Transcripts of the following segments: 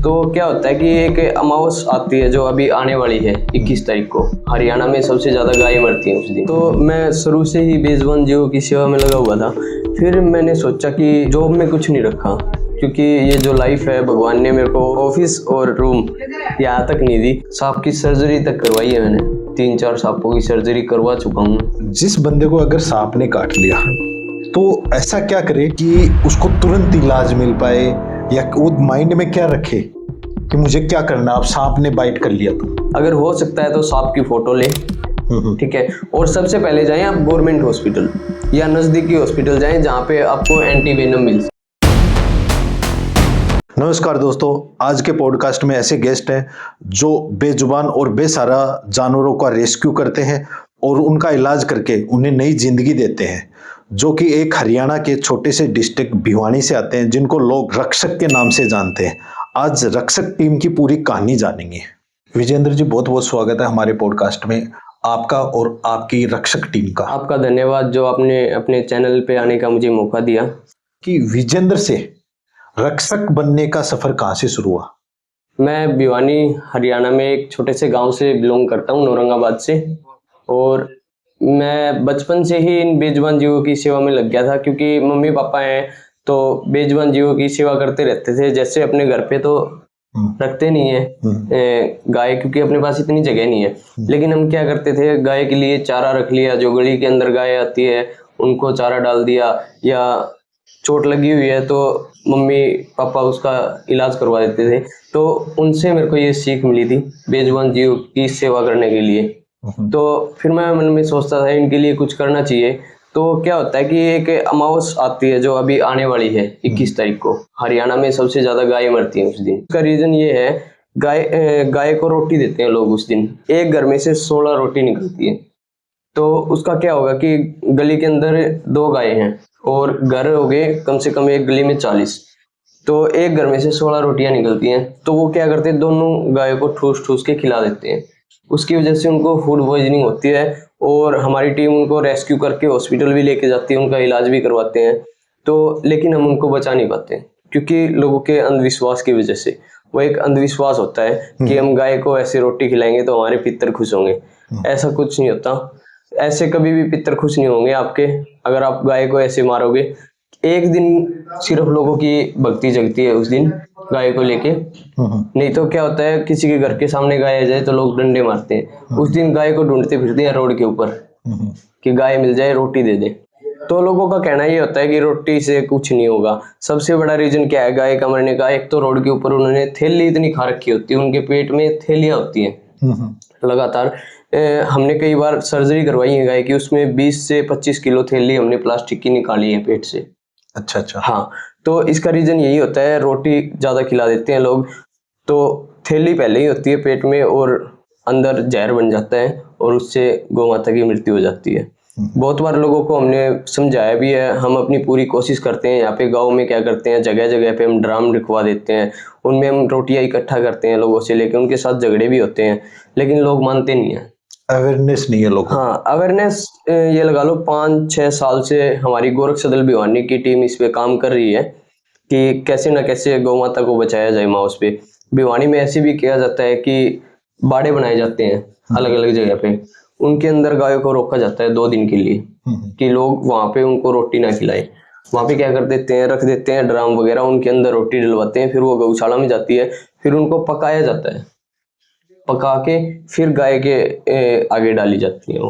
तो क्या होता है कि एक अमावस आती है जो अभी आने वाली है 21 तारीख को। हरियाणा में सबसे ज़्यादा गायें मरती हैं उस दिन। तो मैं शुरू से ही बेजुबान जीवों की सेवा में लगा हुआ था। फिर मैंने सोचा कि जॉब में कुछ नहीं रखा, क्योंकि ये जो लाइफ है भगवान ने मेरे को ऑफिस और रूम यहाँ तक नहीं दी। सांप की सर्जरी तक करवाई है मैंने, 3-4 सांपों की सर्जरी करवा चुका हूँ। जिस बंदे को अगर सांप ने काट लिया तो ऐसा क्या करे कि उसको तुरंत इलाज मिल पाए, या वो माइंड में क्या रखे कि मुझे क्या करना, अब सांप ने बाइट कर लिया तो? अगर हो सकता है तो सांप की फोटो ले, ठीक है, और सबसे पहले जाएं आप गवर्नमेंट हॉस्पिटल या नजदीकी हॉस्पिटल जाएं जहाँ पे आपको एंटीवेनम मिल सके। नमस्कार दोस्तों, आज के पॉडकास्ट में ऐसे गेस्ट हैं जो बेजुबान और बेसहारा जानवरों का रेस्क्यू करते हैं और उनका इलाज करके उन्हें नई जिंदगी देते हैं, जो कि एक हरियाणा के छोटे से डिस्ट्रिक्ट भिवानी से आते हैं, जिनको लोग रक्षक के नाम से जानते हैं। आज रक्षक टीम की पूरी कहानी जानेंगे। विजेंद्र जी, बहुत बहुत स्वागत है हमारे पॉडकास्ट में आपका और आपकी रक्षक टीम का। आपका धन्यवाद जो आपने अपने चैनल पे आने का मुझे मौका दिया। कि विजेंद्र से रक्षक बनने का सफर कहाँ से शुरू हुआ? मैं भिवानी हरियाणा में एक छोटे से गांव से बिलोंग करता हूं, औरंगाबाद से। और मैं बचपन से ही इन बेजुबान जीवों की सेवा में लग गया था, क्योंकि मम्मी पापा हैं तो बेजुबान जीवों की सेवा करते रहते थे। जैसे अपने घर पे तो रखते नहीं है गाय, क्योंकि अपने पास इतनी जगह नहीं है, लेकिन हम क्या करते थे, गाय के लिए चारा रख लिया। जो गली के अंदर गाय आती है उनको चारा डाल दिया, या चोट लगी हुई है तो मम्मी पापा उसका इलाज करवा देते थे। तो उनसे मेरे को ये सीख मिली थी बेजुबान जीव की सेवा करने के लिए। तो फिर मैं मन में सोचता था इनके लिए कुछ करना चाहिए। तो क्या होता है कि एक अमावस आती है जो अभी आने वाली है 21 तारीख को। हरियाणा में सबसे ज्यादा गायें मरती हैं उस दिन। उसका रीजन ये है, गाय को रोटी देते हैं लोग उस दिन। एक घर में से 16 रोटी निकलती है। तो उसका क्या होगा कि गली के अंदर 2 गायें हैं और घर हो गए कम से कम एक गली में 40। तो एक घर में से 16 रोटियां निकलती हैं। तो वो क्या करते हैं, दोनों गायों को ठूस ठूस के खिला देते हैं। उसकी वजह से उनको फूड पॉइजनिंग होती है और हमारी टीम उनको रेस्क्यू करके हॉस्पिटल भी लेके जाती है, उनका इलाज भी करवाते हैं। तो लेकिन हम उनको बचा नहीं पाते, क्योंकि लोगों के अंधविश्वास की वजह से। वो एक अंधविश्वास होता है कि हम गाय को ऐसे रोटी खिलाएंगे तो हमारे पितर खुश होंगे। ऐसा कुछ नहीं होता। ऐसे कभी भी पितर खुश नहीं होंगे आपके, अगर आप गाय को ऐसे मारोगे। एक दिन सिर्फ लोगों की भक्ति जगती है उस दिन गाय को लेके। नहीं तो क्या होता है, किसी के घर के सामने गाय आ जाए तो लोग डंडे मारते हैं। उस दिन गाय को ढूंढते फिरते हैं रोड के ऊपर कि गाय मिल जाए, रोटी दे दे। तो लोगों का कहना ये होता है कि रोटी से कुछ नहीं होगा। सबसे बड़ा रीजन क्या है गाय का मरने का? एक तो रोड के ऊपर उन्होंने थैली इतनी खा रखी होती है, उनके पेट में थैलियां होती हैं लगातार। हमने कई बार सर्जरी करवाई है गाय की, उसमें 20 से 25 किलो थैली हमने प्लास्टिक की निकाली है पेट से। अच्छा। हाँ, तो इसका रीजन यही होता है, रोटी ज्यादा खिला देते हैं लोग तो थैली पहले ही होती है पेट में और अंदर जहर बन जाता है और उससे गौ माता की मृत्यु हो जाती है। बहुत बार लोगों को हमने समझाया भी है। हम अपनी पूरी कोशिश करते हैं। यहाँ पे गांव में क्या करते हैं, जगह जगह पे हम ड्राम रखवा देते हैं, उनमें हम रोटियां इकट्ठा करते हैं लोगों से लेके। उनके साथ झगड़े भी होते हैं, लेकिन लोग मानते नहीं है। अवेयरनेस नहीं है लोगों। हाँ, अवेयरनेस ये लगा लो 5-6 साल से हमारी गोरख सदल भिवानी की टीम इस पे काम कर रही है कि कैसे न कैसे गौ माता को बचाया जाए। माउस पे भिवानी में ऐसे भी किया जाता है कि बाड़े बनाए जाते हैं अलग अलग जगह पे, उनके अंदर गायों को रोका जाता है 2 दिन के लिए कि लोग वहां पे उनको रोटी ना खिलाए। वहां पे क्या कर देते हैं, रख देते हैं ड्राम वगैरह, उनके अंदर रोटी डलवाते हैं, फिर वो गौशाला में जाती है, फिर उनको पकाया जाता है, पका के फिर गाय के आगे डाली जाती है वो।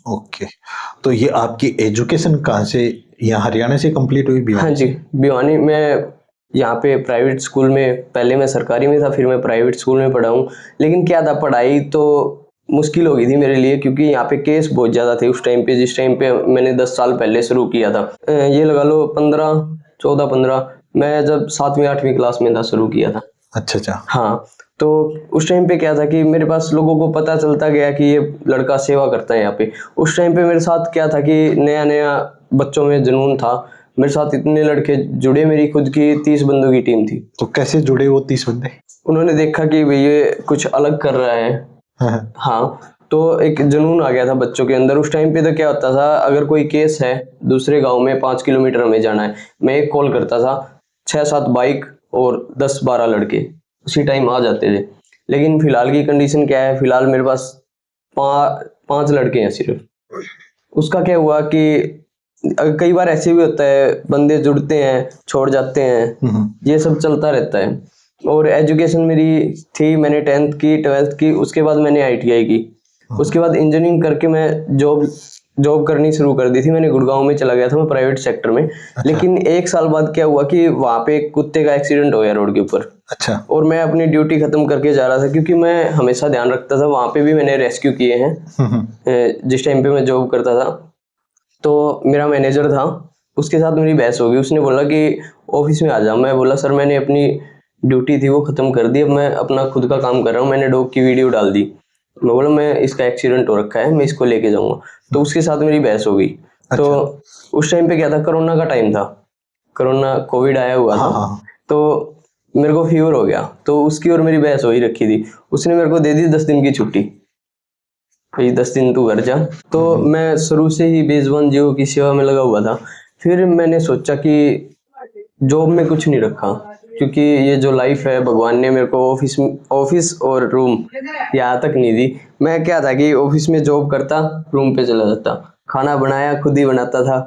ओके, तो ये आपकी एजुकेशन कहाँ से, यहाँ हरियाणा से कंप्लीट हुई? हाँ जी, भिवानी में यहाँ पे प्राइवेट स्कूल में, पहले मैं सरकारी में था, फिर मैं प्राइवेट स्कूल में पढ़ा हूँ। लेकिन क्या था, पढ़ाई तो मुश्किल हो गई थी मेरे लिए, क्योंकि यहाँ पे केस बहुत ज़्यादा थे उस टाइम पे। जिस टाइम पे मैंने 10 साल पहले शुरू किया था, ये लगा लो 15 मैं जब 7वीं-8वीं क्लास में था शुरू किया था। अच्छा। हाँ, तो उस टाइम पे क्या था कि मेरे पास लोगों को पता चलता गया कि ये लड़का सेवा करता है यहाँ पे। उस टाइम पे मेरे साथ क्या था कि नया नया बच्चों में जुनून था। मेरे साथ इतने लड़के जुड़े, मेरी खुद की 30 बंदों की टीम थी। तो कैसे जुड़े वो 30 बंदे? उन्होंने देखा कि भाई ये कुछ अलग कर रहा है। हाँ, तो एक जुनून आ गया था बच्चों के अंदर। उस टाइम पे तो क्या होता था, अगर कोई केस है दूसरे गांव में 5 किलोमीटर हमें जाना है, मैं एक कॉल करता था, 6-7 बाइक और 10-12 लड़के उसी टाइम आ जाते थे। लेकिन फिलहाल की कंडीशन क्या है, फिलहाल मेरे पास 5 लड़के हैं सिर्फ। उसका क्या हुआ कि कई बार ऐसे भी होता है, बंदे जुड़ते हैं छोड़ जाते हैं, ये सब चलता रहता है। और एजुकेशन मेरी थी, मैंने 10th की 12th की, उसके बाद मैंने ITI की, उसके बाद इंजीनियरिंग करके मैं जॉब करनी शुरू कर दी थी। मैंने गुड़गांव में चला गया था, मैं प्राइवेट सेक्टर में। लेकिन 1 साल बाद क्या हुआ कि वहां पे एक कुत्ते का एक्सीडेंट हो गया रोड के ऊपर। अच्छा। और मैं अपनी ड्यूटी खत्म करके जा रहा था, क्योंकि मैं हमेशा ध्यान रखता था, वहां पे भी मैंने रेस्क्यू किए हैं। जिस टाइम पे मैं जॉब करता था, तो मेरा मैनेजर था, उसके साथ मेरी बहस हो गई। उसने बोला कि ऑफिस में आ जाओ। मैं बोला सर मैंने अपनी ड्यूटी थी वो खत्म कर दी, अब मैं अपना खुद का काम कर रहा हूँ। मैंने डॉग की वीडियो डाल दी। मैं बोला मैं इसका एक्सीडेंट हो रखा है, मैं इसको लेके जाऊंगा। तो उसके साथ मेरी बहस हो गई। तो उस टाइम पे क्या था, कोरोना का टाइम था, कोरोना कोविड आया हुआ था। तो मेरे को फीवर हो गया, तो उसकी और मेरी बहस हो ही रखी थी। उसने मेरे को दे दी 10 दिन की छुट्टी, भाई 10 दिन तू घर जा। तो मैं शुरू से ही बेजुबान जीवों की सेवा में लगा हुआ था। फिर मैंने सोचा कि जॉब में कुछ नहीं रखा, क्योंकि ये जो लाइफ है भगवान ने मेरे को ऑफिस और रूम यहाँ तक नहीं दी। मैं क्या था कि ऑफिस में जॉब करता, रूम पे चला जाता, खाना बनाया खुद ही बनाता था,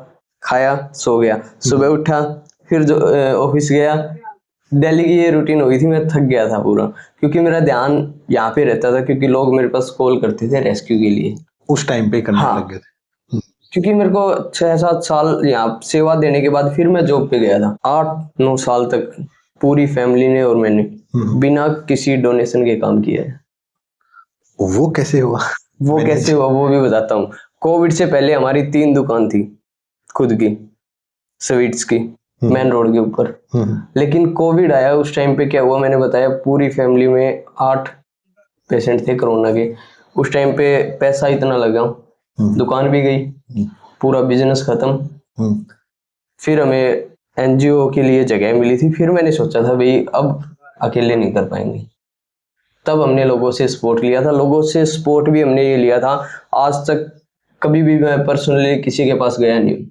खाया सो गया, सुबह उठा फिर जो ऑफिस गया। दिल्ली की ये रूटीन हो गई थी। मैं थक गया था पूरा, क्योंकि मेरा ध्यान यहाँ पे रहता था, क्योंकि लोग मेरे पास कॉल करते थे रेस्क्यू के लिए। उस टाइम पे करने लग गए थे। क्योंकि मेरे को 6-7 साल यहाँ सेवा देने के बाद फिर मैं जॉब पे गया था। 8-9 साल तक पूरी फैमिली ने और मैंने बिना किसी डोनेशन के काम किया है। वो कैसे हुआ? वो भी बताता हूँ। कोविड से पहले हमारी 3 दुकान थी खुद की, स्वीट्स की, मेन रोड के ऊपर। लेकिन कोविड आया, उस टाइम पे क्या हुआ मैंने बताया, पूरी फैमिली में 8 पेशेंट थे कोरोना के। उस टाइम पे पैसा इतना लगा, दुकान भी गई, पूरा बिजनेस खत्म। फिर हमें NGO के लिए जगह मिली थी। फिर मैंने सोचा था भाई अब अकेले नहीं कर पाएंगे। तब हमने लोगों से सपोर्ट लिया था। लोगों से सपोर्ट भी हमने ये लिया था, आज तक कभी भी मैं पर्सनली किसी के पास गया नहीं।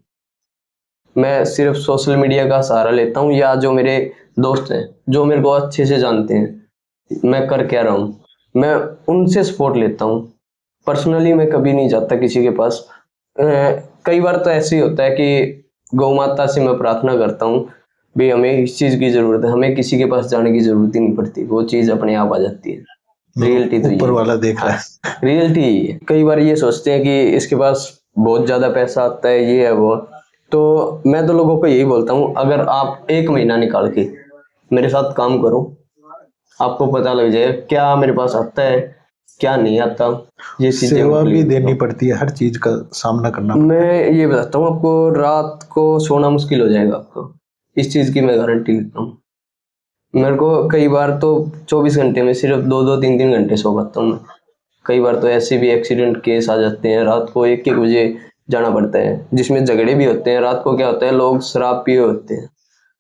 मैं सिर्फ सोशल मीडिया का सहारा लेता हूँ, या जो मेरे दोस्त हैं जो मेरे को अच्छे से जानते हैं मैं कर क्या रहा हूँ, मैं उनसे सपोर्ट लेता हूँ। पर्सनली मैं कभी नहीं जाता किसी के पास। कई बार तो ऐसे ही होता है कि गौ माता से मैं प्रार्थना करता हूँ भाई हमें इस चीज़ की ज़रूरत है, हमें किसी के पास जाने की ज़रूरत ही नहीं पड़ती, वो चीज़ अपने आप आ जाती है। रियलिटी तो ऊपर वाला देख रहा है। रियलिटी यही है। कई बार ये सोचते हैं कि इसके पास बहुत ज़्यादा पैसा आता है, ये है वो। तो मैं तो लोगों को यही बोलता हूँ, अगर आप 1 महीना निकाल के मेरे साथ काम करो, आपको पता लग जाए क्या मेरे पास आता है क्या नहीं आता। ये चीजें सेवा भी देनी पड़ती है, हर चीज का सामना करना पड़ता है। मैं ये बताता हूँ आपको, रात को सोना मुश्किल हो जाएगा आपको, इस चीज की मैं गारंटी लेता हूँ। मेरे को कई बार तो 24 घंटे में सिर्फ 2-2, 3-3 घंटे सो पाता हूँ मैं। कई बार तो ऐसे भी एक्सीडेंट केस आ जाते हैं, रात को 1-1 बजे जाना पड़ता है, जिसमें झगड़े भी होते हैं। रात को क्या होता है, लोग शराब पिए होते हैं।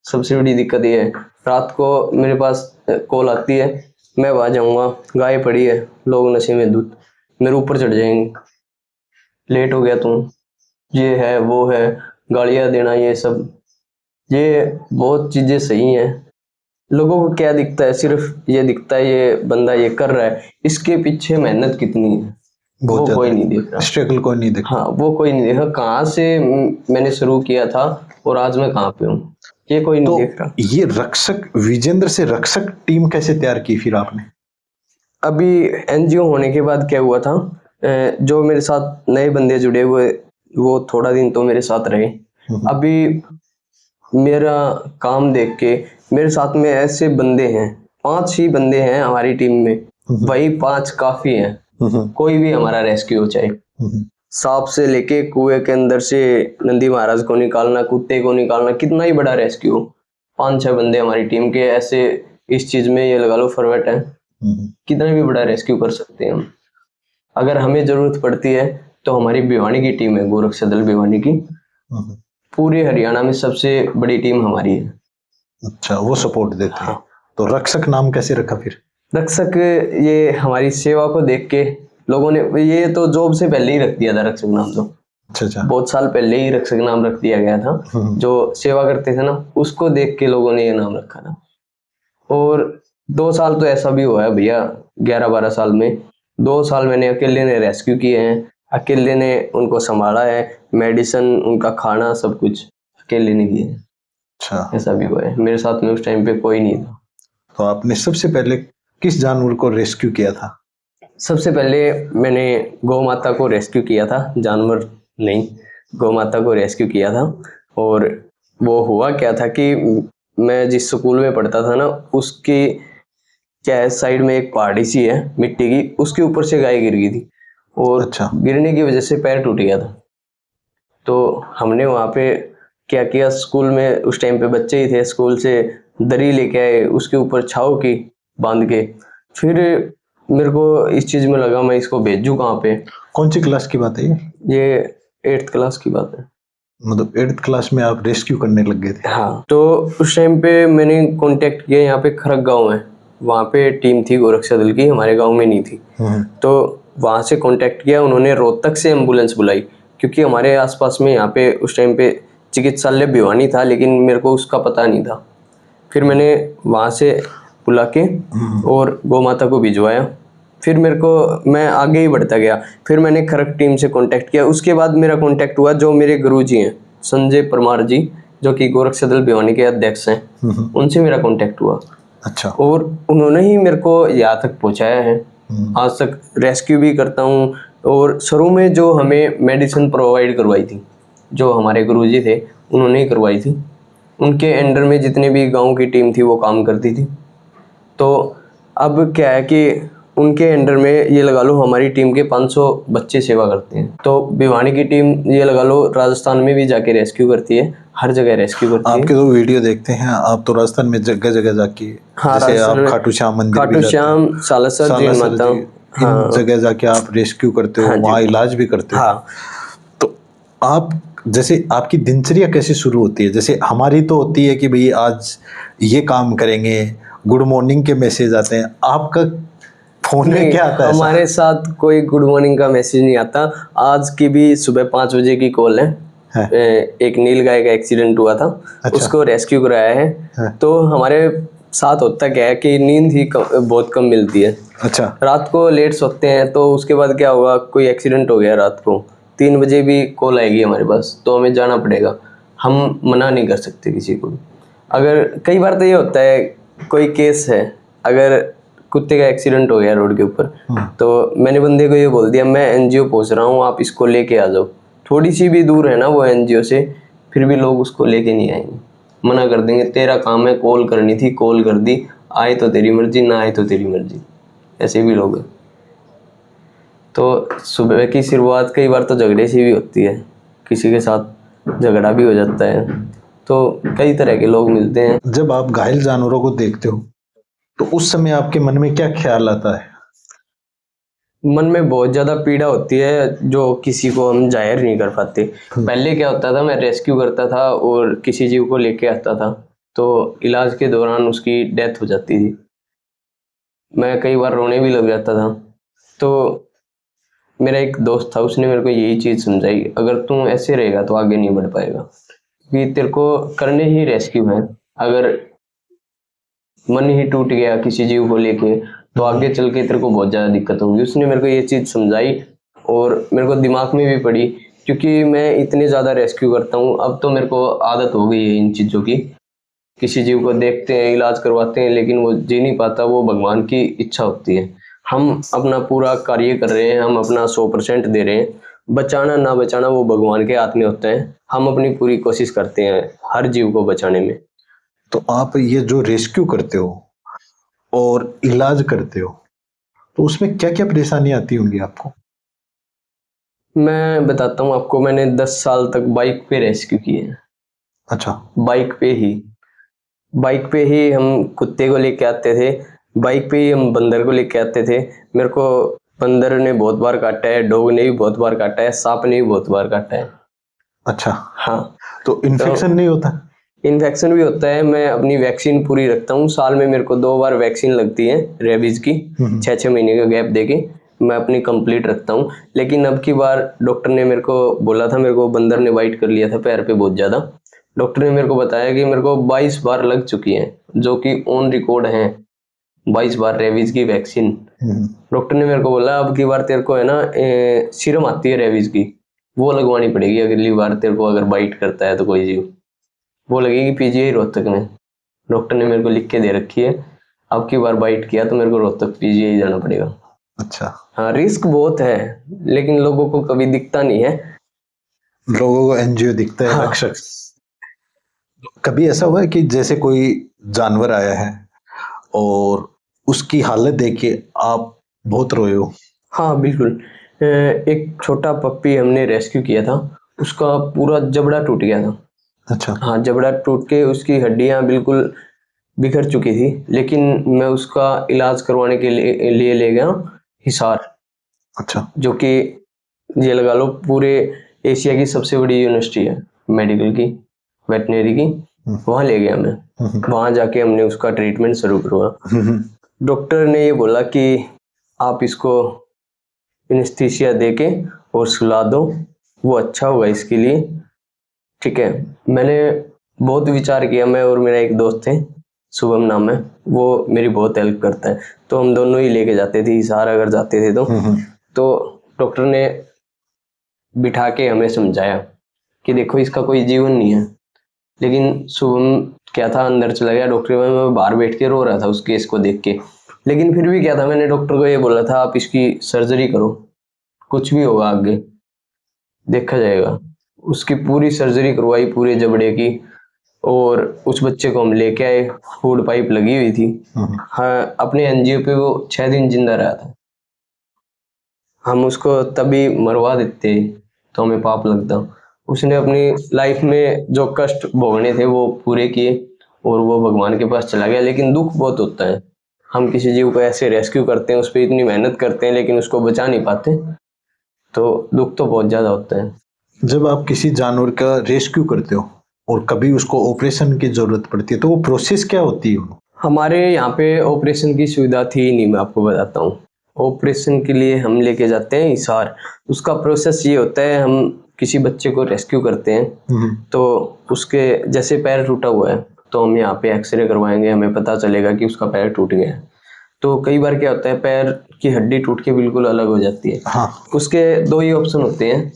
सबसे बड़ी दिक्कत ये है, रात को मेरे पास कॉल आती है, मैं वहाँ जाऊँगा, गाय पड़ी है, लोग नशे में धुत, मेरे ऊपर चढ़ जाएंगे, लेट हो गया तुम, ये है वो है, गालियाँ देना, ये सब। ये बहुत चीज़ें सही हैं। लोगों को क्या दिखता है, सिर्फ ये दिखता है ये बंदा ये कर रहा है, इसके पीछे मेहनत कितनी है वो कोई नहीं देख रहा। स्ट्रगल कोई नहीं देखा। हाँ, वो कोई नहीं देखा, कहाँ से मैंने शुरू किया था और आज मैं कहाँ पे हूँ, ये कोई नहीं देख रहा। ये रक्षक विजेंद्र से रक्षक टीम कैसे तैयार की फिर आपने? अभी NGO होने के बाद क्या हुआ था, जो मेरे साथ नए बंदे जुड़े हुए वो थोड़ा दिन तो मेरे साथ रहे। अभी मेरा काम देख के मेरे साथ में ऐसे बंदे हैं, 5 ही बंदे हैं हमारी टीम में, वही 5 काफी हैं। कोई भी हमारा रेस्क्यू हो, चाहे सांप से लेके कुएं के अंदर से नंदी महाराज को निकालना, कुत्ते को निकालना, कितना ही बड़ा रेस्क्यू हो, 5-6 बंदे हमारी टीम के ऐसे इस चीज में ये लगा लो फॉरवर्ड है, कितना भी बड़ा रेस्क्यू कर सकते हैं हम। अगर हमें जरूरत पड़ती है तो हमारी भिवानी की टीम है, गोरक्षा दल भिवानी की, पूरे हरियाणा में सबसे बड़ी टीम हमारी है। अच्छा, वो सपोर्ट देते हैं। तो रक्षक नाम कैसे रखा फिर? रक्षक ये हमारी सेवा को देख के लोगों ने, ये तो जॉब से पहले ही रख दिया था रक्षक नाम, तो अच्छा बहुत साल पहले ही रक्षक नाम रख दिया गया था। जो सेवा करते थे ना, उसको देख के लोगों ने ये नाम रखा था। और 2 साल तो ऐसा भी हुआ है भैया, 11-12 साल में 2 साल मैंने अकेले ने रेस्क्यू किए हैं, अकेले ने उनको संभाला है, मेडिसिन, उनका खाना, सब कुछ अकेले ने किए हैं। अच्छा, ऐसा भी हुआ है, मेरे साथ में उस टाइम पे कोई नहीं था। तो आपने सबसे पहले किस जानवर को रेस्क्यू किया था? सबसे पहले मैंने गौ माता को रेस्क्यू किया था, जानवर नहीं, गौ माता को रेस्क्यू किया था। और वो हुआ क्या था कि मैं जिस स्कूल में पढ़ता था ना, उसकी क्या है, साइड में एक पहाड़ी सी है मिट्टी की, उसके ऊपर से गाय गिर गई थी और अच्छा। गिरने की वजह से पैर टूट गया था। तो हमने वहाँ पे क्या किया, स्कूल में उस टाइम पे बच्चे ही थे, स्कूल से दरी लेके आए, उसके ऊपर छाव की बांध के। फिर मेरे को इस चीज़ में लगा मैं इसको भेजूँ कहाँ पे। कौन सी क्लास की बात है ये? ये 8th क्लास की बात है। मतलब 8th क्लास में आप रेस्क्यू करने लग गए थे? हाँ, तो उस टाइम पे मैंने कांटेक्ट किया, यहाँ पे खरक गांव है, वहाँ पे टीम थी गोरक्षा दल की, हमारे गांव में नहीं थी। तो वहाँ से कांटेक्ट किया, उन्होंने रोहतक से एम्बुलेंस बुलाई, क्योंकि हमारे आसपास में यहाँ पे उस टाइम पे चिकित्सालय भिवानी था, लेकिन मेरे को उसका पता नहीं था। फिर मैंने वहाँ से बुला के और गौ माता को भिजवाया। फिर मैं आगे ही बढ़ता गया। फिर मैंने खरक टीम से कांटेक्ट किया। उसके बाद मेरा कांटेक्ट हुआ जो मेरे गुरुजी हैं, संजय परमार जी, जो कि गोरक्षा दल भिवानी के अध्यक्ष हैं, उनसे मेरा कांटेक्ट हुआ। अच्छा। और उन्होंने ही मेरे को यहाँ तक पहुँचाया है। आज तक रेस्क्यू भी करता हूँ। और शुरू में जो हमें मेडिसिन प्रोवाइड करवाई थी, जो हमारे गुरुजी थे, उन्होंने ही करवाई थी। उनके अंडर में जितने भी गांव की टीम थी वो काम करती थी। तो अब क्या है कि उनके अंडर में ये लगा लो हमारी टीम के 500 बच्चे सेवा करते हैं। तो भिवानी की टीम ये लगा लो राजस्थान में भी जाके रेस्क्यू करती है, हर जगह रेस्क्यू करती है। आपके तो वीडियो देखते हैं, आप तो राजस्थान में जगह जगह जाके, हाँ, जैसे राजस्थान आप में खाटू श्याम मंदिर भी खाटू जाते श्याम, हैं, सालासर जी सालासर माता, जी, इन जगह जाके आप रेस्क्यू करते हो, हाँ जी। वहाँ इलाज भी करते हो। हाँ, तो आप, जैसे आपकी दिनचर्या कैसे शुरू होती है? जैसे हमारी तो होती है कि भाई आज ये काम करेंगे, गुड मॉर्निंग के मैसेज आते हैं, आपका फोन में नहीं, क्या आता है ऐसा? हमारे साथ कोई गुड मॉर्निंग का मैसेज नहीं आता। आज की भी सुबह 5 बजे की कॉल है। है। एक नील गाय का एक्सीडेंट हुआ था, अच्छा। उसको रेस्क्यू कराया है। है। तो हमारे साथ होता क्या है कि नींद ही बहुत कम मिलती है। अच्छा। रात को लेट सोते हैं, तो उसके बाद क्या होगा, कोई एक्सीडेंट हो गया रात को 3 बजे भी कॉल आएगी हमारे पास, तो हमें जाना पड़ेगा। हम मना नहीं कर सकते किसी को भी। अगर कई बार तो ये होता है, कोई केस है, अगर कुत्ते का एक्सीडेंट हो गया रोड के ऊपर, तो मैंने बंदे को ये बोल दिया मैं एनजीओ पहुंच रहा हूँ, आप इसको लेके आ जाओ। थोड़ी सी भी दूर है ना वो एनजीओ से, फिर भी लोग उसको लेके नहीं आएंगे, मना कर देंगे, तेरा काम है, कॉल करनी थी कॉल कर दी, आए तो तेरी मर्जी, ना आए तो तेरी मर्जी। ऐसे भी लोग हैं। तो सुबह की शुरुआत कई बार तो झगड़े से भी होती है, किसी के साथ झगड़ा भी हो जाता है। तो कई तरह के लोग मिलते हैं। जब आप घायल जानवरों को देखते हो तो उस समय आपके मन में क्या ख्याल आता है? मन में बहुत ज़्यादा पीड़ा होती है, जो किसी को हम जाहिर नहीं कर पाते। पहले क्या होता था, मैं रेस्क्यू करता था और किसी जीव को लेके आता था, तो इलाज के दौरान उसकी डेथ हो जाती थी, मैं कई बार रोने भी लग जाता था। तो मेरा एक दोस्त था, उसने मेरे को यही चीज़ समझाई, अगर तू ऐसे रहेगा तो आगे नहीं बढ़ पाएगा, कि तेरे को करने ही रेस्क्यू है। अगर मन ही टूट गया किसी जीव को लेके, तो आगे चल के तेरे को बहुत ज़्यादा दिक्कत होगी। उसने मेरे को ये चीज़ समझाई और मेरे को दिमाग में भी पड़ी, क्योंकि मैं इतने ज़्यादा रेस्क्यू करता हूँ, अब तो मेरे को आदत हो गई है इन चीज़ों की। किसी जीव को देखते हैं, इलाज करवाते हैं, लेकिन वो जी नहीं पाता, वो भगवान की इच्छा होती है। हम अपना पूरा कार्य कर रहे हैं, हम अपना 100% दे रहे हैं, बचाना ना बचाना वो भगवान के हाथ में होता है। हम अपनी पूरी कोशिश करते हैं हर जीव को बचाने में। तो आप ये जो रेस्क्यू करते हो और इलाज करते हो, तो उसमें क्या क्या परेशानी आती होंगी आपको? मैं बताता हूँ आपको, मैंने 10 साल तक बाइक पे रेस्क्यू किए हैं। अच्छा। बाइक पे ही हम कुत्ते को लेके आते थे, बाइक पे ही हम बंदर को लेके आते थे। मेरे को बंदर ने बहुत बार काटा है, डॉग ने भी बहुत बार काटा है, सांप ने भी बहुत बार काटा है। अच्छा। हाँ, तो इन्फेक्शन नहीं होता? इन्फेक्शन भी होता है। मैं अपनी वैक्सीन पूरी रखता हूँ, साल में मेरे को 2 बार वैक्सीन लगती है रेबीज की, 6-6 महीने का गैप देके मैं अपनी कंप्लीट रखता हूँ। लेकिन अब की बार डॉक्टर ने मेरे को बोला था, मेरे को बंदर ने बाइट कर लिया था पैर पे बहुत ज़्यादा। डॉक्टर ने मेरे को बताया कि मेरे को 22 बार लग चुकी हैं, जो कि ऑन रिकॉर्ड हैं। 22 बार रेबीज की वैक्सीन। हम्म, डॉक्टर ने मेरे को बोला अब की बार तेरे को है ना सीरम आती है रेबीज की, वो लगवानी पड़ेगी अगली बार तेरे को अगर बाइट करता है तो कोई जीव, वो लगेगी पीजीआई रोहतक में। डॉक्टर ने मेरे को लिख के दे रखी है, अब की बार बाइट किया तो मेरे को रोहतक पीजीआई जाना पड़ेगा। अच्छा। हाँ रिस्क बहुत है, लेकिन लोगों को कभी दिखता नहीं है। लोगों को एनजीओ दिखता है, हाँ रक्षक। कभी ऐसा हुआ है कि जैसे कोई जानवर आया है और उसकी हालत देख के आप बहुत रोए हो? हाँ बिल्कुल। एक छोटा पप्पी हमने रेस्क्यू किया था, उसका पूरा जबड़ा टूट गया था। अच्छा। हाँ जबड़ा टूट के उसकी हड्डियाँ बिल्कुल बिखर चुकी थी, लेकिन मैं उसका इलाज करवाने के लिए ले गया हिसार, अच्छा। जो कि ये लगा लो पूरे एशिया की सबसे बड़ी यूनिवर्सिटी है मेडिकल की, वेटनरी की। वहाँ ले गया मैं, वहाँ जाके हमने उसका ट्रीटमेंट शुरू करवाया। डॉक्टर ने ये बोला कि आप इसको एनेस्थीसिया देके और सुला दो, वो अच्छा होगा इसके लिए। ठीक है, मैंने बहुत विचार किया, मैं और मेरा एक दोस्त थे, शुभम नाम है, वो मेरी बहुत हेल्प करता है, तो हम दोनों ही लेके जाते थे हिसार अगर जाते थे तो डॉक्टर ने बिठा के हमें समझाया कि देखो इसका कोई जीवन नहीं है। लेकिन शुभम क्या था अंदर चला गया डॉक्टर में, मैं बाहर बैठ के रो रहा था उस केस को देख के। लेकिन फिर भी क्या था, मैंने डॉक्टर को ये बोला था आप इसकी सर्जरी करो, कुछ भी होगा आगे देखा जाएगा। उसकी पूरी सर्जरी करवाई पूरे जबड़े की, और उस बच्चे को हम लेके आए, फूड पाइप लगी हुई थी। हाँ अपने एनजीओ पे वो 6 दिन जिंदा रहा था। हम उसको तभी मरवा देते तो हमें पाप लगता। उसने अपनी लाइफ में जो कष्ट भोगने थे वो पूरे किए और वो भगवान के पास चला गया। लेकिन दुख बहुत होता है, हम किसी जीव को ऐसे रेस्क्यू करते हैं, उस पर इतनी मेहनत करते हैं लेकिन उसको बचा नहीं पाते, तो दुख तो बहुत ज्यादा होता है। जब आप किसी जानवर का रेस्क्यू करते हो और कभी उसको ऑपरेशन की जरूरत पड़ती है तो वो प्रोसेस क्या होती है? हमारे यहाँ पे ऑपरेशन की सुविधा थी ही नहीं, मैं आपको बताता हूँ। ऑपरेशन के लिए हम लेके जाते हैं हिसार। उसका प्रोसेस ये होता है, हम किसी बच्चे को रेस्क्यू करते हैं तो उसके जैसे पैर टूटा हुआ है तो हम यहाँ पे एक्सरे करवाएंगे, हमें पता चलेगा कि उसका पैर टूट गया है। तो कई बार क्या होता है पैर की हड्डी टूट के बिल्कुल अलग हो जाती है। हाँ। उसके दो ही ऑप्शन होते हैं,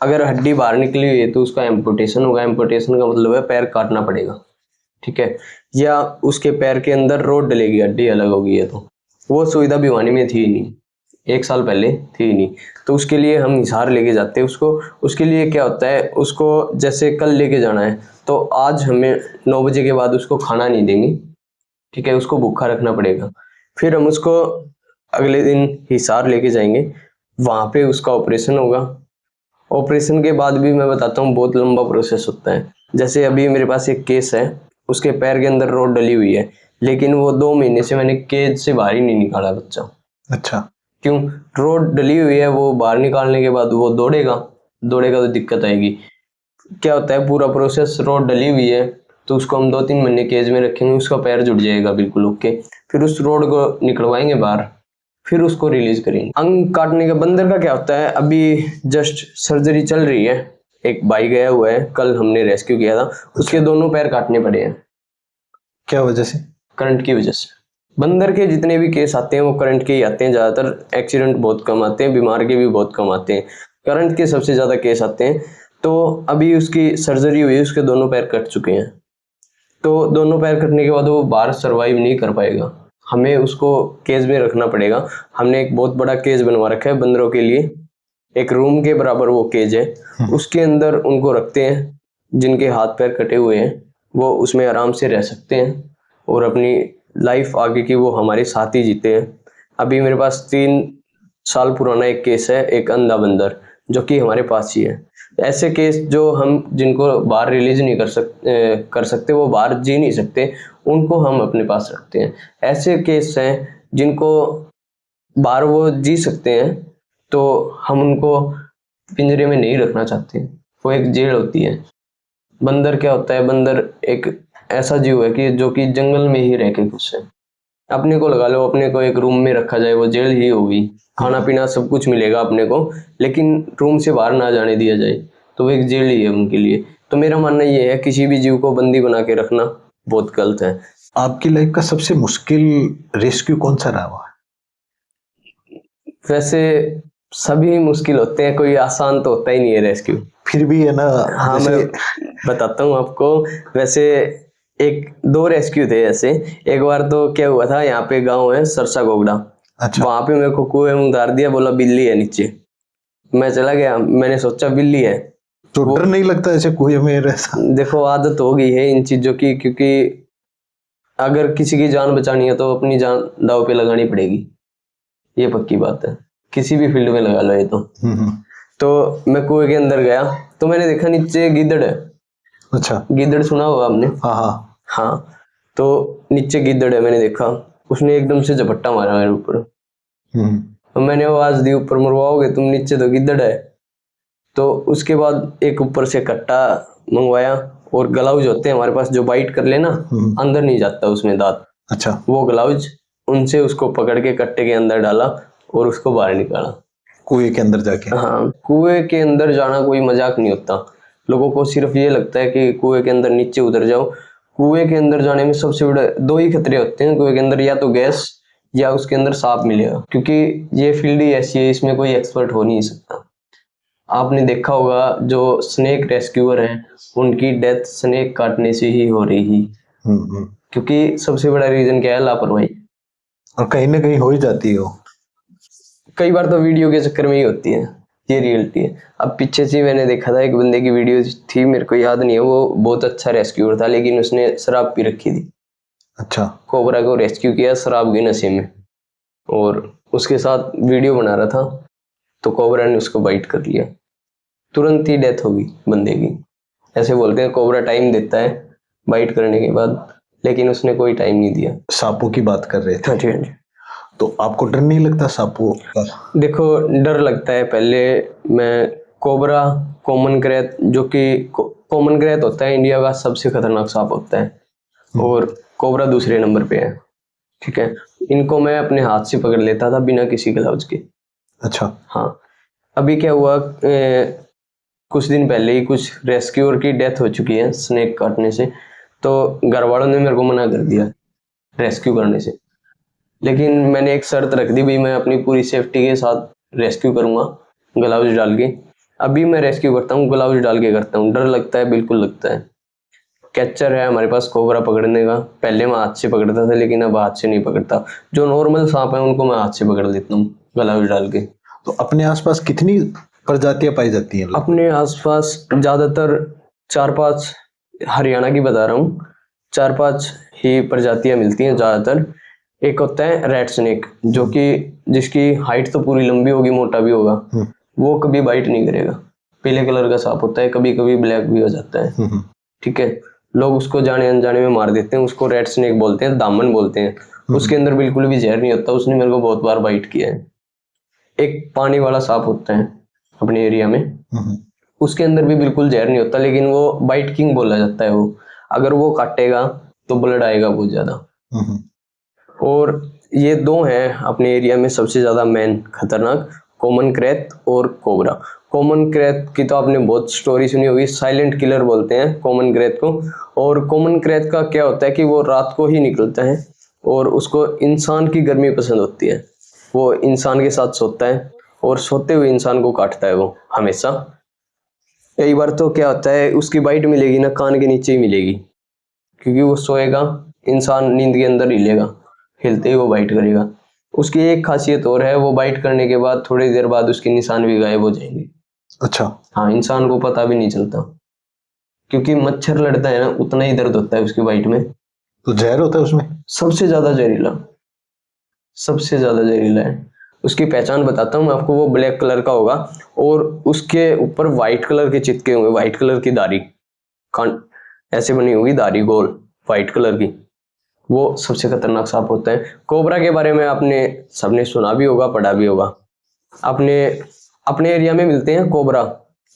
अगर हड्डी बाहर निकली हुई है तो उसका एम्पुटेशन होगा, एम्पुटेशन का मतलब है पैर काटना पड़ेगा। ठीक है, या उसके पैर के अंदर रोड डलेगी, हड्डी अलग होगी है, तो वो सुविधा भिवानी में थी ही नहीं, 1 साल पहले थी ही नहीं। तो उसके लिए हम हिसार लेके जाते हैं उसको। उसके लिए क्या होता है, उसको जैसे कल लेके जाना है तो आज हमें 9 बजे के बाद उसको खाना नहीं देंगे। ठीक है, उसको भूखा रखना पड़ेगा। फिर हम उसको अगले दिन हिसार लेके जाएंगे, वहाँ पे उसका ऑपरेशन होगा। ऑपरेशन के बाद भी मैं बताता हूँ बहुत लंबा प्रोसेस होता है। जैसे अभी मेरे पास एक केस है, उसके पैर के अंदर रोड डली हुई है, लेकिन वो 2 महीने से मैंने केज से बाहर ही नहीं निकाला बच्चा। अच्छा। क्यों? रोड डली हुई है, वो बाहर निकालने के बाद वो दौड़ेगा, दौड़ेगा तो दिक्कत आएगी। क्या होता है पूरा प्रोसेस, रोड डली हुई है तो उसको हम 2-3 महीने केज में रखेंगे, उसका पैर जुड़ जाएगा बिल्कुल ओके। फिर उस रोड को निकलवाएंगे बाहर, फिर उसको रिलीज करेंगे। अंग काटने का बंदर का क्या होता है, अभी जस्ट सर्जरी चल रही है, एक भाई गया हुआ है, कल हमने रेस्क्यू किया था, उसके दोनों पैर काटने पड़े हैं। क्या वजह से? करंट की वजह से। बंदर के जितने भी केस आते हैं वो करंट के ही आते हैं ज्यादातर, एक्सीडेंट बहुत कम आते हैं, बीमार के भी बहुत कम आते हैं, करंट के सबसे ज्यादा केस आते हैं। तो अभी उसकी सर्जरी हुई, उसके दोनों पैर कट चुके हैं, तो दोनों पैर कटने के बाद वो बाहर सरवाइव नहीं कर पाएगा, हमें उसको केज में रखना पड़ेगा। हमने एक बहुत बड़ा केज बनवा रखा है बंदरों के लिए, एक रूम के बराबर वो केज है, उसके अंदर उनको रखते हैं। जिनके हाथ पैर कटे हुए हैं वो उसमें आराम से रह सकते हैं और अपनी लाइफ आगे की वो हमारे साथ ही जीते हैं। अभी मेरे पास 3 साल पुराना एक केस है, एक अंधा बंदर जो कि हमारे पास ही है। ऐसे केस जो हम जिनको बाहर रिलीज नहीं कर सकते, वो बाहर जी नहीं सकते, उनको हम अपने पास रखते हैं। ऐसे केस हैं जिनको बाहर वो जी सकते हैं तो हम उनको पिंजरे में नहीं रखना चाहते, वो एक जेल होती है। बंदर क्या होता है, बंदर एक ऐसा जीव है कि जो कि जंगल में ही रह के खुश है। अपने को लगा लो, अपने को एक रूम में रखा जाए वो जेल ही होगी, खाना पीना सब कुछ मिलेगा अपने को, लेकिन रूम से बाहर ना जाने दिया जाए तो वो एक जेल ही है उनके लिए। तो मेरा मानना ये है किसी भी जीव को बंदी बना के रखना बहुत गलत है। आपकी लाइफ का सबसे मुश्किल रेस्क्यू कौन सा रहा हुआ? वैसे सभी मुश्किल होते हैं, कोई आसान तो होता ही नहीं है रेस्क्यू। फिर भी है ना, हाँ जैसे मैं बताता हूँ आपको। वैसे एक दो रेस्क्यू थे ऐसे। एक बार तो क्या हुआ था, यहाँ पे गांव है सरसा गोगड़ा, अच्छा, वहां पे मेरे को कुएं में उतार दिया, बोला बिल्ली है नीचे। मैं चला गया, मैंने सोचा बिल्ली है। तो वो डर नहीं लगता ऐसे कुएं में ऐसा? देखो आदत हो गई है इन चीजों की, क्योंकि अगर किसी की जान बचानी है तो अपनी जान दांव पे लगानी पड़ेगी, ये पक्की बात है, किसी भी फील्ड में लगा लो ये तो। हम्म। तो मैं कुएं के अंदर गया तो मैंने देखा नीचे गिद्धड़ है। अच्छा। गिद्धड़ सुना होगा आपने? हाँ हाँ। हाँ, तो नीचे गिद्धड़ है, मैंने देखा। उसने एकदम से झपट्टा मारा मेरे ऊपर। हम्म। तो मैंने आवाज दी, ऊपर मरवाओगे तुम, नीचे तो गिद्धड़ है। तो उसके बाद एक ऊपर से कट्टा मंगवाया, और ग्लव्स होते हैं हमारे पास जो बाइट कर लेना, अंदर नहीं जाता उसमें दांत, अच्छा। वो ग्लव्स, उनसे उसको पकड़ के कट्टे के अंदर डाला और उसको बाहर निकाला। कुएं के अंदर जाके? हाँ, कुएं के अंदर जाना कोई मजाक नहीं होता। लोगों को सिर्फ ये लगता है कि कुएं के अंदर नीचे उतर जाओ। कुएं के अंदर जाने में सबसे बड़ा दो ही खतरे होते हैं कुएं के अंदर, या तो गैस या उसके अंदर सांप मिलेगा, क्योंकि ये फील्ड ही ऐसी है, इसमें कोई एक्सपर्ट हो नहीं सकता। आपने देखा होगा जो स्नेक रेस्क्यूअर हैं, उनकी डेथ स्नेक काटने से ही हो रही है, हम्म। क्योंकि सबसे बड़ा रीजन क्या है, लापरवाही। और कहीं ना कहीं हो ही जाती है वो। कई बार तो वीडियो के चक्कर में ही होती है, ये रियलिटी है। अब पीछे से मैंने देखा था, एक बंदे की वीडियो थी, मेरे को याद नहीं है, वो बहुत अच्छा रेस्क्यूअर था, लेकिन उसने शराब पी रखी थी। अच्छा। कोबरा को रेस्क्यू किया शराब के नशे में, और उसके साथ वीडियो बना रहा था, तो कोबरा ने उसको बाइट कर लिया, तुरंत ही डेथ होगी बंदे की। ऐसे बोलते हैं कोबरा टाइम देता है बाइट करने के बाद, लेकिन उसने कोई टाइम नहीं दिया। सांपों की बात कर रहे थे, हाँ जी, हाँ जी। तो आपको डर नहीं लगता सांपों का? देखो डर लगता है। पहले मैं कोबरा, कॉमन क्रेत, जो कि कॉमन क्रेत होता है इंडिया का सबसे खतरनाक सांप होता है, और कोबरा दूसरे नंबर पे है, ठीक है। इनको मैं अपने हाथ से पकड़ लेता था बिना किसी ग्लव्स के। अच्छा। हाँ, अभी क्या हुआ, कुछ दिन पहले ही कुछ रेस्क्यूअर की डेथ हो चुकी है स्नेक काटने से, तो घर वालों ने मेरे को मना कर दिया रेस्क्यू करने से। लेकिन मैंने एक शर्त रख दी, भाई मैं अपनी पूरी सेफ्टी के साथ रेस्क्यू करूंगा ग्लव्स डाल के। अभी मैं रेस्क्यू करता हूँ ग्लव्स डाल के करता हूँ। डर लगता है, बिल्कुल लगता है। कैचर है हमारे पास कोबरा पकड़ने का, पहले मैं हाथ से पकड़ता था, लेकिन अब हाथ से नहीं पकड़ता। जो नॉर्मल सांप है उनको मैं हाथ से पकड़ लेता हूँ ग्लव्स डाल के। तो अपने आसपास कितनी प्रजातियां पाई जाती हैं? अपने आसपास ज्यादातर 4-5, हरियाणा की बता रहा हूँ, 4-5 ही प्रजातियां मिलती हैं ज्यादातर। एक होता है रेड स्नेक, जो कि जिसकी हाइट तो पूरी लंबी होगी, मोटा भी होगा, वो कभी बाइट नहीं करेगा। पीले कलर का सांप होता है, कभी कभी ब्लैक भी हो जाता है, ठीक है। लोग उसको जाने अनजाने में मार देते हैं, उसको रेड स्नेक बोलते हैं, दामन बोलते हैं। उसके अंदर बिल्कुल भी जहर नहीं होता, उसने मेरे को बहुत बार बाइट किया है। एक पानी वाला सांप होता है अपने एरिया में, उसके अंदर भी बिल्कुल जहर नहीं होता, लेकिन वो बाइट किंग बोला जाता है। वो अगर वो काटेगा तो ब्लड आएगा बहुत ज्यादा। और ये दो हैं अपने एरिया में सबसे ज्यादा मेन खतरनाक, कॉमन क्रेत और कोबरा। कॉमन क्रेत की तो आपने बहुत स्टोरी सुनी होगी, साइलेंट किलर बोलते हैं कॉमन क्रेत को। और कॉमन क्रेत का क्या होता है कि वो रात को ही निकलता है, और उसको इंसान की गर्मी पसंद होती है। वो इंसान के साथ सोता है, और सोते हुए इंसान को काटता है वो हमेशा। कई बार तो क्या होता है, उसकी बाइट मिलेगी ना कान के नीचे ही मिलेगी, क्योंकि वो सोएगा, इंसान नींद के अंदर हिलेगा, हिलते ही वो बाइट करेगा। उसकी एक खासियत और है, वो बाइट करने के बाद थोड़ी देर बाद उसके निशान भी गायब हो जाएंगे। अच्छा। हाँ, इंसान को पता भी नहीं चलता, क्योंकि मच्छर लड़ता है ना, उतना ही दर्द होता है उसकी बाइट में। तो जहर होता है उसमें? सबसे ज्यादा जहरीला, सबसे ज्यादा जहरीला है। उसकी पहचान बताता हूँ मैं आपको, वो ब्लैक कलर का होगा, और उसके ऊपर व्हाइट कलर के चित्के होंगे, व्हाइट कलर की दाढ़ी, कान ऐसे बनी होगी दाढ़ी गोल व्हाइट कलर की। वो सबसे खतरनाक सांप होता है। कोबरा के बारे में आपने सबने सुना भी होगा, पढ़ा भी होगा। अपने अपने एरिया में मिलते हैं कोबरा,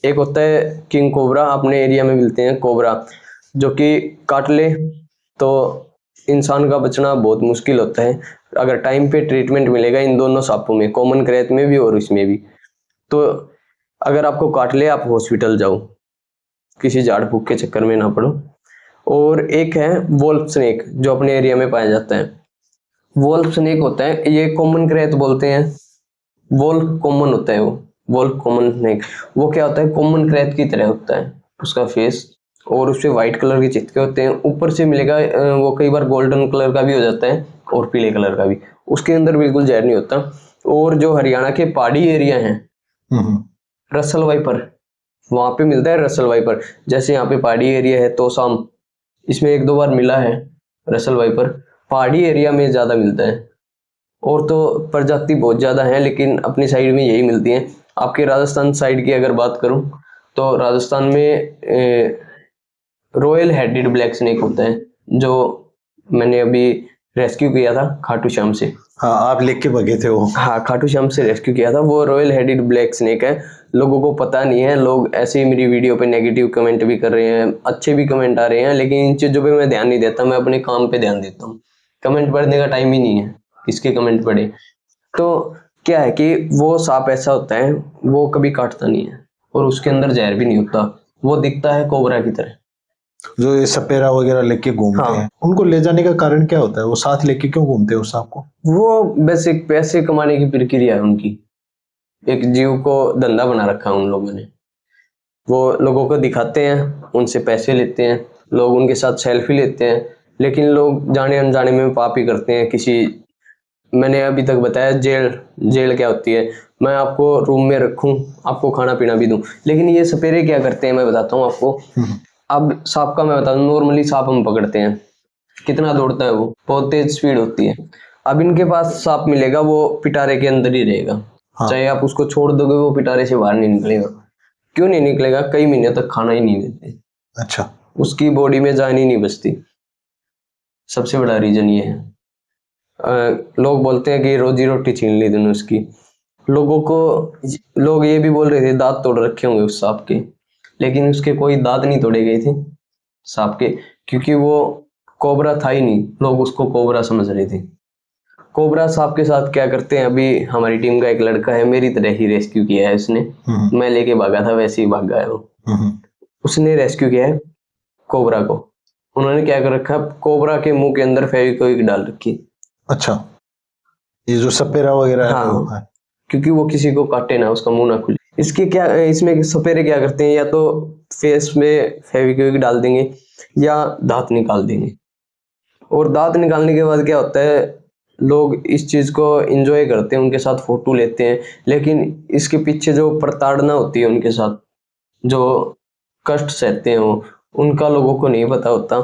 एक होता है किंग कोबरा, अपने एरिया में मिलते हैं कोबरा, जो कि काट ले तो इंसान का बचना बहुत मुश्किल होता है। अगर टाइम पे ट्रीटमेंट मिलेगा इन दोनों सांपों में, कॉमन क्रेत में भी और इसमें भी, तो अगर आपको काट ले आप हॉस्पिटल जाओ, किसी झाड़ फूक के चक्कर में ना पड़ो। और एक है वोल्फ स्नेक जो अपने एरिया में पाया जाता है। वोल्फ स्नेक होता है, ये कॉमन क्रेथ बोलते हैं, वोल्फ कॉमन होता है, वो वोल्फ कॉमन स्नेक। वो क्या होता है, कॉमन क्रेथ की तरह होता है उसका फेस, और उसपे व्हाइट कलर के चित्ते होते हैं। ऊपर से मिलेगा वो कई बार गोल्डन कलर का भी हो जाता है और पीले कलर का भी। उसके अंदर बिल्कुल जहर नहीं होता। और जो हरियाणा के पहाड़ी एरिया हैं, रसल वाइपर, वहां पे मिलता है रसल वाइपर। जैसे यहाँ पे पहाड़ी एरिया है तोसाम, इसमें 1-2 बार मिला है रसल वाइपर। पहाड़ी एरिया में ज्यादा मिलता है, और तो प्रजाति बहुत ज्यादा है लेकिन अपनी साइड में यही मिलती हैं। आपके राजस्थान साइड की अगर बात करूं तो राजस्थान में रॉयल हेडेड ब्लैक स्नेक होता है, जो मैंने अभी रेस्क्यू किया था खाटू श्याम से। हाँ, आप लेके भगे थे वो। हाँ, खाटू श्याम से रेस्क्यू किया था। वो रॉयल हेडेड ब्लैक स्नेक है। लोगों को पता नहीं है, लोग ऐसे ही मेरी वीडियो पे नेगेटिव कमेंट भी कर रहे हैं, अच्छे भी कमेंट आ रहे हैं, लेकिन इन चीज़ों पे मैं ध्यान नहीं देता। मैं अपने काम पे ध्यान देता हूँ। कमेंट पढ़ने का टाइम ही नहीं है, किसके कमेंट पढ़े। तो क्या है कि वो सांप ऐसा होता है, वो कभी काटता नहीं है और उसके अंदर जहर भी नहीं होता। वो दिखता है कोबरा की तरह। जो ये सपेरा वगैरह लेके घूमते हैं, उनको ले जाने का कारण क्या होता है? वो साथ लेके क्यों घूमते हैं उस सांप को? वो बेसिक पैसे कमाने की प्रक्रिया है उनकी। एक जीव को धंधा बना रखा है उन लोगों ने। वो लोगों को दिखाते हैं, उनसे पैसे लेते हैं, लोग उनके साथ सेल्फी लेते हैं, लेकिन लोग जाने अनजाने में पाप ही करते हैं। मैंने अभी तक बताया जेल क्या होती है, मैं आपको रूम में रखूं, आपको खाना पीना भी दूं, लेकिन ये सपेरे क्या करते हैं मैं बताता हूँ आपको। अब सांप का मैं बता दूं, नॉर्मली सांप हम पकड़ते हैं, कितना दौड़ता है वो, बहुत तेज स्पीड होती है। अब इनके पास सांप मिलेगा, वो पिटारे के अंदर ही रहेगा। हाँ। चाहे आप उसको छोड़ दोगे, वो पिटारे से बाहर नहीं निकलेगा। क्यों नहीं निकलेगा? कई महीने तक खाना ही नहीं देते, अच्छा। उसकी बॉडी में जान ही नहीं बचती। सबसे बड़ा रीजन ये है। लोग बोलते हैं कि रोजी रोटी छीन ली तूने उसकी। लोग ये भी बोल रहे थे दांत तोड़ रखे होंगे उस सांप के, लेकिन उसके कोई दांत नहीं तोड़े गए थे सांप के, क्योंकि वो कोबरा था ही नहीं। लोग उसको कोबरा समझ रहे थे। कोबरा सांप के साथ क्या करते हैं, अभी हमारी टीम का एक लड़का है, मेरी तरह ही रेस्क्यू किया है उसने। मैं लेके भागा था, वैसे ही भागा है वो। उसने रेस्क्यू किया है कोबरा को। उन्होंने क्या कर रखा, कोबरा के मुंह के अंदर फेविक्विक डाल रखी। अच्छा, ये जो सपेरा वगैरह है वो हाँ, है। क्योंकि वो किसी को काटे ना, उसका मुंह ना खुले। इसमें सपेरे क्या करते हैं, या तो फेस में फेविक्विक डाल देंगे या दांत निकाल देंगे। और दांत निकालने के बाद क्या होता है, लोग इस चीज को एंजॉय करते हैं, उनके साथ फोटो लेते हैं, लेकिन इसके पीछे जो प्रताड़ना होती है उनके साथ, जो कष्ट सहते हैं वो, उनका लोगों को नहीं पता होता।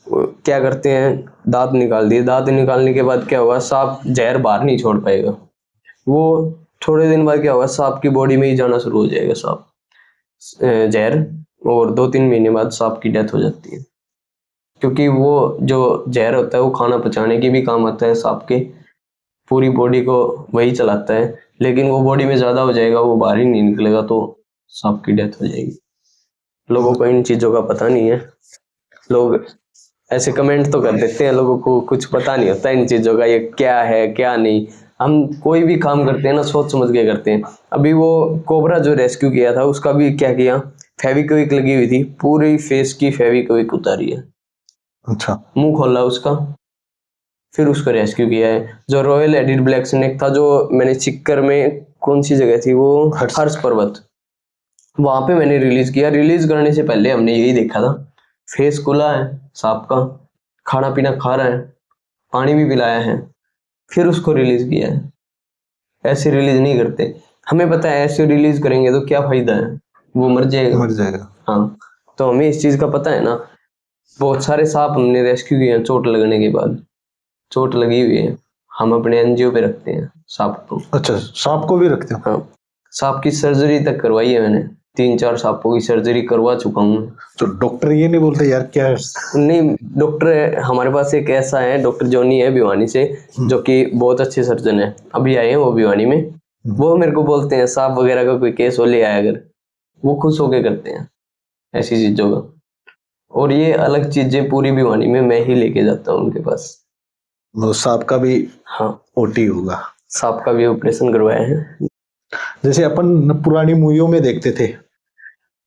वो क्या करते हैं, दांत निकाल दिए। दांत निकालने के बाद क्या होगा, सांप जहर बाहर नहीं छोड़ पाएगा। वो थोड़े दिन बाद क्या होगा, सांप की बॉडी में ही जाना शुरू हो जाएगा सांप जहर, और 2-3 महीने बाद सांप की डेथ हो जाती है। क्योंकि वो जो जहर होता है वो खाना पचाने के भी काम आता है सांप के, पूरी बॉडी को वही चलाता है, लेकिन वो बॉडी में ज्यादा हो जाएगा, वो बाहर ही नहीं निकलेगा, तो सांप की डेथ हो जाएगी। लोगों को इन चीजों का पता नहीं है। लोग ऐसे कमेंट तो कर देते हैं, लोगों को कुछ पता नहीं होता इन चीजों का, ये क्या है क्या नहीं। हम कोई भी काम करते हैं ना, सोच समझ के करते हैं। अभी वो कोबरा जो रेस्क्यू किया था, उसका भी क्या किया, फेविक्विक लगी हुई थी, पूरी फेस की फेविक्विक उतारी है। अच्छा। मुंह खोला उसका, फिर उसको रेस्क्यू किया है। जो रॉयल हेडेड ब्लैक स्नेक था, जो मैंने सिक्कर में, कौन सी जगह थी वो, हर्ष पर्वत, वहां पे मैंने रिलीज किया। रिलीज करने से पहले हमने यही देखा था, फेस खुला है सांप का, खाना पीना खा रहा है, पानी भी पिलाया है, फिर उसको रिलीज किया है। ऐसे रिलीज नहीं करते, हमें पता है ऐसे रिलीज करेंगे तो क्या फायदा है, वो मर जाएगा। हाँ, तो हमें इस चीज का पता है ना। बहुत सारे सांप हमने रेस्क्यू किए हैं चोट लगने के बाद। चोट लगी हुई है, हम अपने एनजीओ पे रखते हैं सांप को। अच्छा, सांप को भी रखते हो? हाँ, सांप की सर्जरी तक करवाई है मैंने, 3-4 सांपों की सर्जरी करवा चुका हूँ। तो डॉक्टर ये नहीं बोलते यार क्या? नहीं, डॉक्टर हमारे पास एक ऐसा है, डॉक्टर जॉनी है भिवानी से, जो कि बहुत अच्छे सर्जन है, अभी आए हैं वो भिवानी में। वो मेरे को बोलते हैं सांप वगैरह का कोई केस हो ले आया अगर, वो खुश होके करते हैं ऐसी चीजों का। और ये अलग चीजें पूरी भिवानी में मैं ही लेके जाता हूँ उनके पास। वो सांप का भी हाँ, ओटी होगा। सांप का भी ऑपरेशन करवाया है। जैसे अपन पुरानी मूवियों में देखते थे,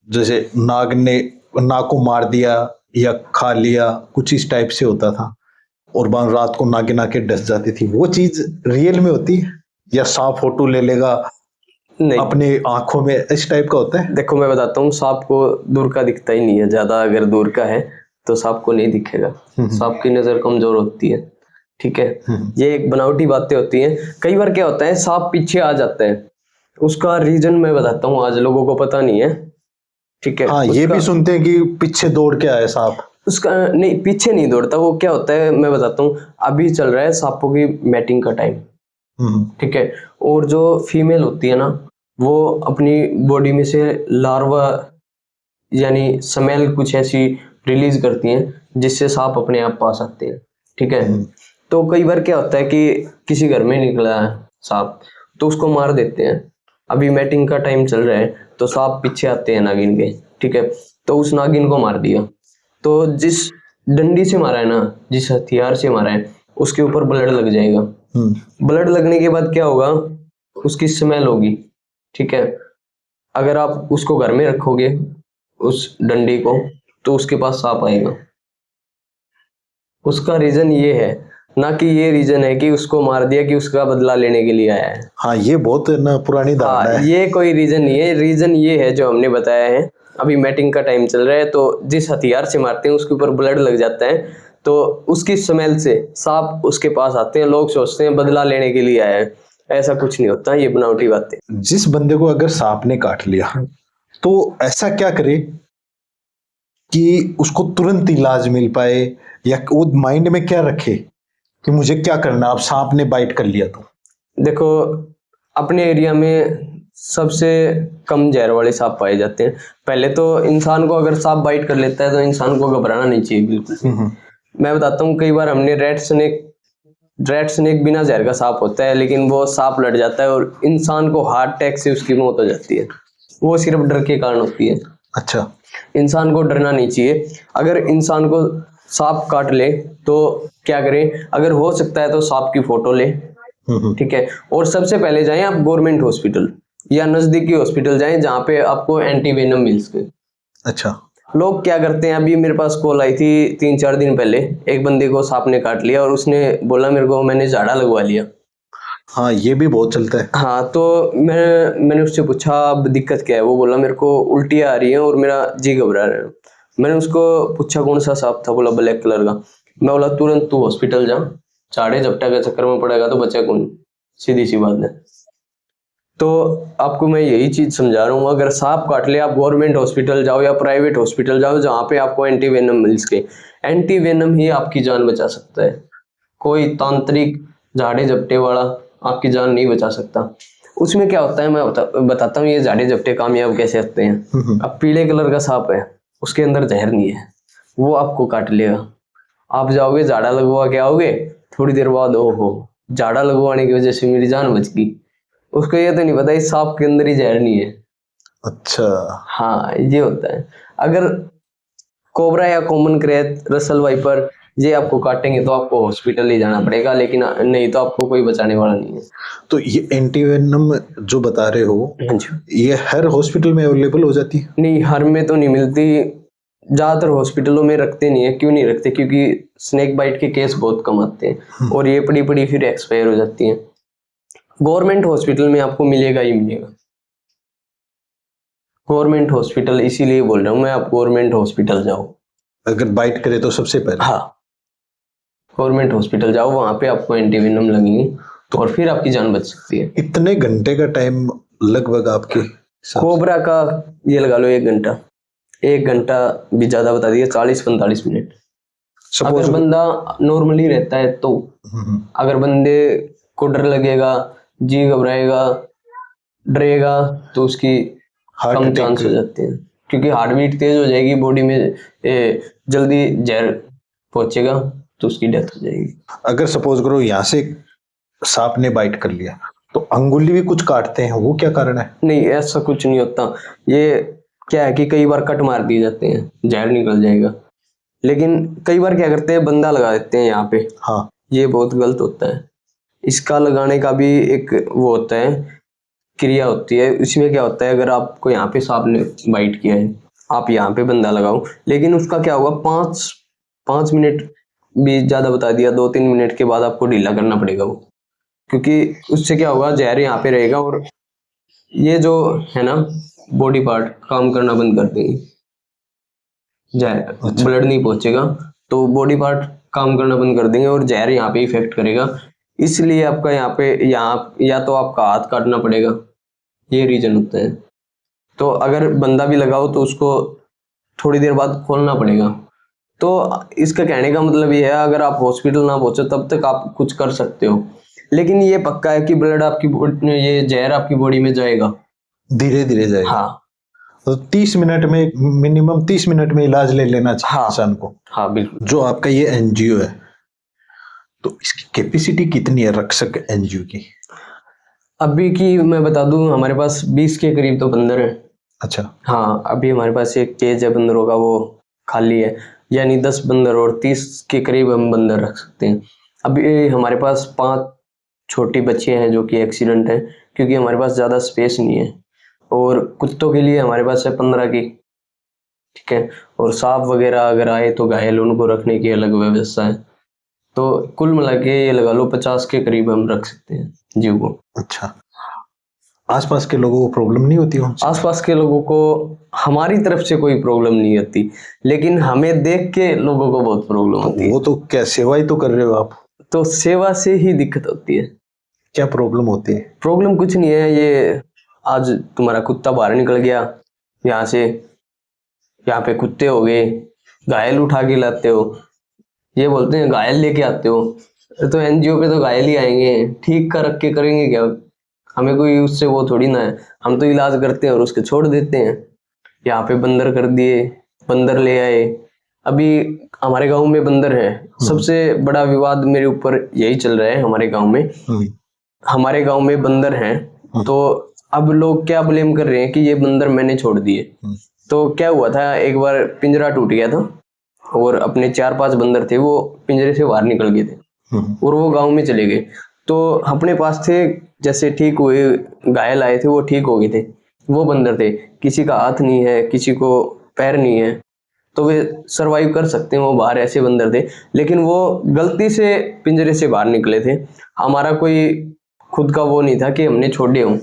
जैसे नाग को मार दिया या खा लिया, कुछ इस टाइप से होता था, और वहां रात को नाके नाके डस जाती थी, वो चीज रियल में होती है या सांप फोटो ले लेगा नहीं, अपने आंखों में, इस टाइप का होता है? देखो मैं बताता हूँ, सांप को दूर का दिखता ही नहीं है ज्यादा, अगर दूर का है तो सांप को नहीं दिखेगा। सांप की नजर कमजोर होती है, ठीक है। ये एक बनावटी बातें होती हैं। कई बार क्या होता है, सांप पीछे आ जाता है, उसका रीजन मैं बताता हूँ, आज लोगों को पता नहीं है, ठीक है। हाँ, ये भी सुनते हैं कि पीछे दौड़ के आए सांप। उसका नहीं, पीछे नहीं दौड़ता। वो क्या होता है मैं बताता हूँ, अभी चल रहा है सांपों की मैटिंग का टाइम, ठीक है। और जो फीमेल होती है ना, वो अपनी बॉडी में से लार्वा यानी स्मेल कुछ ऐसी रिलीज करती हैं जिससे सांप अपने आप पास आते हैं, ठीक है। तो कई बार क्या होता है कि किसी घर में निकला है सांप, तो उसको मार देते हैं। अभी मैटिंग का टाइम चल रहा है, तो सांप पीछे आते हैं नागिन के, ठीक है। तो उस नागिन को मार दिया, तो जिस डंडी से मारा है ना, जिस हथियार से मारा है, उसके ऊपर ब्लड लग जाएगा। ब्लड लगने के बाद क्या होगा, उसकी स्मेल होगी, ठीक है। अगर आप उसको घर में रखोगे उस डंडी को, तो उसके पास सांप आएगा। उसका रीजन ये है, ना कि ये रीजन है कि उसको मार दिया कि उसका बदला लेने के लिए आया है। हाँ, ये बहुत ना पुरानी धारणा है। ये कोई रीजन नहीं है। रीजन ये है जो हमने बताया है। अभी मैटिंग का टाइम चल रहा है, तो जिस हथियार से मारते हैं उसके ऊपर ब्लड लग जाता है, तो उसकी स्मेल से सांप उसके पास आते हैं। लोग सोचते हैं बदला लेने के लिए आया है, ऐसा कुछ नहीं होता, ये बनावटी बातें। जिस बंदे को अगर सांप ने काट लिया, तो ऐसा क्या करे कि उसको तुरंत इलाज मिल पाए, या वो माइंड में क्या रखे कि मुझे क्या करना, अब सांप ने बाइट कर लिया तो? देखो, अपने एरिया में सबसे कम जहर वाले सांप पाए जाते हैं। पहले तो इंसान को अगर सांप बाइट कर लेता है तो इंसान को घबराना नहीं चाहिए बिल्कुल। मैं बताता हूँ, कई बार हमने रेड स्नेक बिना जहर का सांप होता है, लेकिन वो सांप लड़ जाता है और इंसान को हार्ट अटैक से उसकी मौत हो जाती है। वो सिर्फ डर के कारण होती है। अच्छा। इंसान को डरना नहीं चाहिए। अगर इंसान को सांप काट ले तो क्या करें, अगर हो सकता है तो सांप की फोटो ले, ठीक है। और सबसे पहले जाएं आप गवर्नमेंट हॉस्पिटल या नजदीकी हॉस्पिटल जाएं, जहाँ पे आपको एंटी वेनम मिल सके। अच्छा। लोग क्या करते हैं, अभी मेरे पास कॉल आई थी 3-4 दिन पहले, एक बंदे को सांप ने काट लिया और उसने बोला मेरे को, मैंने झाड़ा लगवा लिया। हाँ, ये भी बहुत चलता है। हाँ, तो मैंने उससे पूछा अब दिक्कत क्या है। वो बोला मेरे को उल्टियाँ आ रही है और मेरा जी घबरा रहा है। मैंने उसको पूछा कौन सा सांप था, बोला ब्लैक कलर का। मैं बोला तुरंत तू हॉस्पिटल जा, झाड़े झपटा के चक्कर में पड़ेगा तो बचा कौन, सीधी सी बात है। तो आपको मैं यही चीज समझा रहा हूँ, अगर सांप काट ले आप गवर्नमेंट हॉस्पिटल जाओ या प्राइवेट हॉस्पिटल जाओ, जहाँ पे आपको एंटी वेनम मिल सके। एंटी वेनम ही आपकी जान बचा सकता है। कोई तांत्रिक झाड़े झपटे वाला आपकी जान नहीं बचा सकता। उसमें क्या होता है मैं बताता हूँ, ये झाड़े झपटे कामयाब कैसे होते हैं। अब पीले कलर का सांप है, उसके अंदर जहर नहीं है, वो आपको काट लेगा। आप जाओगे झाड़ा लगवा के आओगे, थोड़ी देर बाद ओहो, झाड़ा लगवाने की वजह से मेरी जान बच गई। उसको ये तो नहीं पता इस सांप के अंदर ही जहर नहीं है। अच्छा। हाँ, ये होता है। अगर कोबरा या कॉमन क्रेट, रसल वाइपर ये आपको काटेंगे तो आपको हॉस्पिटल ही जाना पड़ेगा, लेकिन नहीं तो आपको कोई बचाने वाला नहीं है। तो ये एंटीवेनम जो बता रहे हो, हाँ जी। ये हर हॉस्पिटल में अवेलेबल हो जाती है? नहीं, हर में तो नहीं मिलती। ज्यादातर हॉस्पिटलों में रखते नहीं है। क्यों नहीं रखते? क्योंकि स्नेक बाइट के केस बहुत कम आते हैं और ये पड़ी पड़ी फिर एक्सपायर हो जाती हैं। गवर्नमेंट हॉस्पिटल में आपको मिलेगा ही मिलेगा। गवर्नमेंट हॉस्पिटल इसीलिए बोल रहा हूँ मैं, आप गवर्नमेंट हॉस्पिटल जाओ। अगर बाइट करे तो सबसे पहले? हाँ, गवर्नमेंट हॉस्पिटल जाओ, वहां पे आपको एंटीवेनम लगेंगी और फिर आपकी जान बच सकती है। इतने घंटे का टाइम लगभग आपके हिसाब से? कोबरा का ये लगा लो 1 घंटा। 1 घंटा भी ज्यादा बता दिया, 40-45 मिनट। अगर बंदा नॉर्मली रहता है तो। अगर बंदे को डर लगेगा, जी घबराएगा, डरेगा, तो उसकी कम चांस हो जाते हैं, क्योंकि हार्ट बीट तेज हो जाएगी, बॉडी में जल्दी जहर पहुंचेगा तो उसकी डेथ हो जाएगी। अगर सपोज करो यहाँ से सांप ने बाइट कर लिया तो अंगुली भी कुछ काटते हैं, वो क्या कारण है? नहीं, ऐसा कुछ नहीं होता। ये क्या है कि कई बार कट मार दिए जाते हैं, जहर निकल जाएगा। लेकिन कई बार क्या करते हैं, बंदा लगा देते हैं यहाँ पे। हाँ। ये बहुत गलत होता है। इसका लगाने का भी एक वो होता है, क्रिया होती है। इसमें क्या होता है, अगर आपको यहाँ पे सांप ने बाइट किया है, आप यहाँ पे बंदा लगाओ, लेकिन उसका क्या होगा, 5 मिनट भी ज़्यादा बता दिया, 2-3 मिनट के बाद आपको ढीला करना पड़ेगा वो, क्योंकि उससे क्या होगा, जहर यहाँ पे रहेगा और ये जो है ना बॉडी पार्ट काम करना बंद कर देंगे, जहर अच्छा। ब्लड नहीं पहुंचेगा तो बॉडी पार्ट काम करना बंद कर देंगे और जहर यहाँ पे इफेक्ट करेगा। इसलिए आपका यहाँ पे या तो आपका हाथ काटना पड़ेगा, ये रीजन होता है। तो अगर बंदा भी लगाओ तो उसको थोड़ी देर बाद खोलना पड़ेगा। तो इसका कहने का मतलब ये है, अगर आप हॉस्पिटल ना पहुंचो तब तक आप कुछ कर सकते हो, लेकिन ये पक्का है कि ब्लड आपकी ये जहर आपकी बॉडी में जाएगा, धीरे धीरे जाएगा। हाँ तो 30 मिनट में, मिनिमम 30 मिनट में इलाज ले लेना चाहिए हाँ इंसान को। हाँ बिल्कुल। जो आपका ये एनजीओ है, तो इसकी कैपेसिटी कितनी है रक्षक एनजीओ की? अभी की मैं बता दूं, हमारे पास 20 के करीब तो बंदर हैं। अच्छा। हाँ, अभी हमारे पास एक केज है बंदरों का, वो खाली है, यानी 10 बंदर और 30 के करीब हम बंदर रख सकते हैं। अभी हमारे पास 5 छोटी बच्चियां हैं जो कि एक्सीडेंट हैं, क्योंकि हमारे पास ज़्यादा स्पेस नहीं है। और कुत्तों के लिए हमारे पास है 15 की, ठीक है। और सांप वगैरह अगर आए तो घायल उनको रखने की अलग व्यवस्था है। तो कुल मिला के ये लगा लो 50 के करीब हम रख सकते हैं जीव को। अच्छा, आसपास के लोगों को प्रॉब्लम नहीं होती उनसे? आसपास के लोगों को हमारी तरफ से कोई प्रॉब्लम नहीं होती, लेकिन हमें देख के लोगों को बहुत प्रॉब्लम होती है। वो तो क्या सेवा ही तो कर रहे हो आप। तो सेवा से ही दिक्कत होती है। क्या प्रॉब्लम होती है? प्रॉब्लम कुछ नहीं है, ये आज तुम्हारा कुत्ता बाहर निकल गया यहाँ से, यहाँ पे कुत्ते हो गए, घायल उठा के लाते हो, ये बोलते हैं घायल लेके आते हो, तो एनजीओ पे तो घायल ही आएंगे, ठीक कर रख के करेंगे क्या? हमें कोई उससे वो थोड़ी ना है, हम तो इलाज करते हैं और उसके छोड़ देते हैं। यहाँ पे बंदर कर दिए, बंदर ले आए, अभी हमारे गांव में बंदर है। सबसे बड़ा विवाद मेरे ऊपर यही चल रहा है हमारे गांव में। हमारे गांव में बंदर हैं, तो अब लोग क्या ब्लेम कर रहे हैं कि ये बंदर मैंने छोड़ दिए। तो क्या हुआ था, एक बार पिंजरा टूट गया था और अपने 4-5 बंदर थे, वो पिंजरे से बाहर निकल गए थे और वो गांव में चले गए। तो अपने पास थे, जैसे ठीक हुए, घायल आए थे वो ठीक हो गए थे, वो बंदर थे, किसी का हाथ नहीं है, किसी को पैर नहीं है, तो वे सरवाइव कर सकते हैं, वो बाहर ऐसे बंदर थे। लेकिन वो गलती से पिंजरे से बाहर निकले थे, हमारा कोई खुद का वो नहीं था कि हमने छोड़े हों,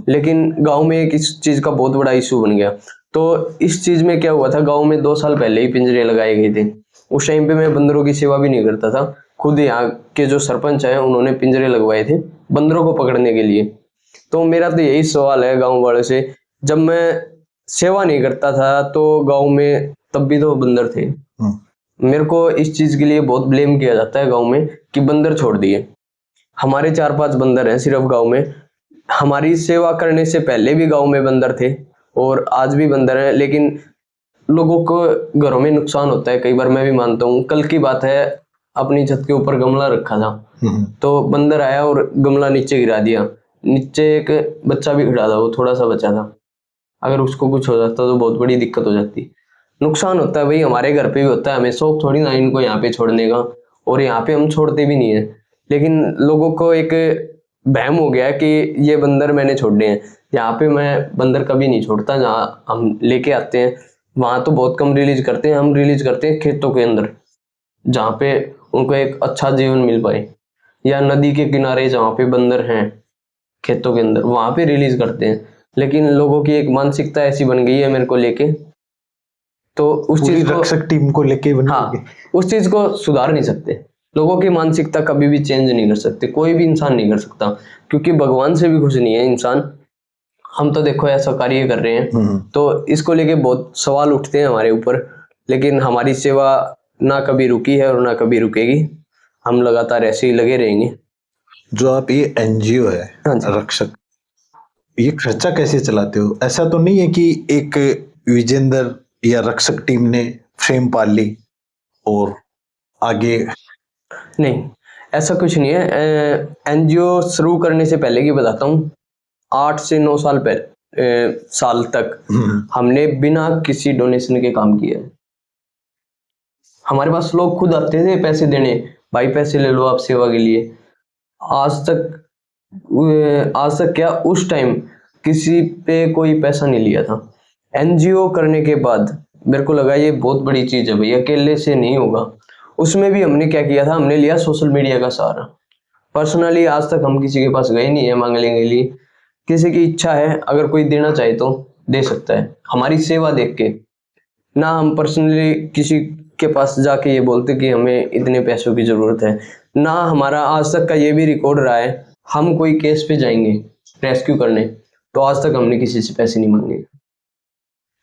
लेकिन गांव में एक इस चीज का बहुत बड़ा इशू बन गया। तो इस चीज में क्या हुआ था, गांव में 2 साल पहले ही पिंजरे लगाए गए थे। उस टाइम पे मैं बंदरों की सेवा भी नहीं करता था, खुद यहाँ के जो सरपंच है उन्होंने पिंजरे लगवाए थे बंदरों को पकड़ने के लिए। तो मेरा तो यही सवाल है गांव वालों से, जब मैं सेवा नहीं करता था तो गांव में तब भी तो बंदर थे। मेरे को इस चीज के लिए बहुत ब्लेम किया जाता है गांव में कि बंदर छोड़ दिए। हमारे 4-5 बंदर हैं सिर्फ गांव में, हमारी सेवा करने से पहले भी गांव में बंदर थे और आज भी बंदर हैं, लेकिन लोगों को घरों में नुकसान होता है कई बार, मैं भी मानता हूँ। कल की बात है, अपनी छत के ऊपर गमला रखा था, तो बंदर आया और गमला नीचे गिरा दिया। नीचे एक बच्चा भी खड़ा था, वो थोड़ा सा बच्चा था, अगर उसको कुछ हो जाता तो बहुत बड़ी दिक्कत हो जाती। नुकसान होता है भाई, हमारे घर पे भी होता है, हमें शौक थोड़ी ना इनको यहाँ पे छोड़ने का, और यहाँ पे हम छोड़ते भी नहीं है। लेकिन लोगों को एक वहम हो गया कि ये बंदर मैंने छोड़ने हैं। यहाँ पे मैं बंदर कभी नहीं छोड़ता, जहाँ हम लेके आते हैं वहां तो बहुत कम रिलीज करते हैं, हम रिलीज करते हैं खेतों के अंदर, जहाँ पे उनको एक अच्छा जीवन मिल पाए, या नदी के किनारे जहाँ पे बंदर हैं खेतों के अंदर, वहां पे रिलीज करते हैं। लेकिन लोगों की एक मानसिकता ऐसी बन गई है मेरे को लेके, तो उस चीज को रक्षक टीम को लेके हाँ, उस चीज को सुधार नहीं सकते। लोगों की मानसिकता कभी भी चेंज नहीं कर सकते, कोई भी इंसान नहीं कर सकता, क्योंकि भगवान से भी खुश नहीं है इंसान। हम तो देखो ऐसा कार्य कर रहे हैं, तो इसको लेके बहुत सवाल उठते हैं हमारे ऊपर, लेकिन हमारी सेवा ना कभी रुकी है और ना कभी रुकेगी, हम लगातार ऐसे ही लगे रहेंगे। जो आप ये एनजीओ है रक्षक, ये खर्चा कैसे चलाते हो? ऐसा तो नहीं है कि एक विजेंद्र या रक्षक टीम ने फ्रेम पाल ली और आगे? नहीं, ऐसा कुछ नहीं है। एनजीओ शुरू करने से पहले की बताता हूँ, 8 से 9 साल साल तक हमने बिना किसी डोनेशन के काम किया है। हमारे पास लोग खुद आते थे पैसे देने, भाई पैसे ले लो आप सेवा के लिए। आज तक क्या उस टाइम किसी पे कोई पैसा नहीं लिया था। एनजीओ करने के बाद मेरे को लगा ये बहुत बड़ी चीज है भाई, अकेले से नहीं होगा। उसमें भी हमने क्या किया था, हमने लिया सोशल मीडिया का सहारा। पर्सनली आज तक हम किसी के पास गए नहीं है मांगने के लिए। किसी की इच्छा है, अगर कोई देना चाहे तो दे सकता है, हमारी सेवा देख के। ना हम पर्सनली किसी के पास जाके ये बोलते कि हमें इतने पैसों की जरूरत है। ना हमारा आज तक का ये भी रिकॉर्ड रहा है, हम कोई केस पे जाएंगे रेस्क्यू करने तो आज तक हमने किसी से पैसे नहीं मांगे,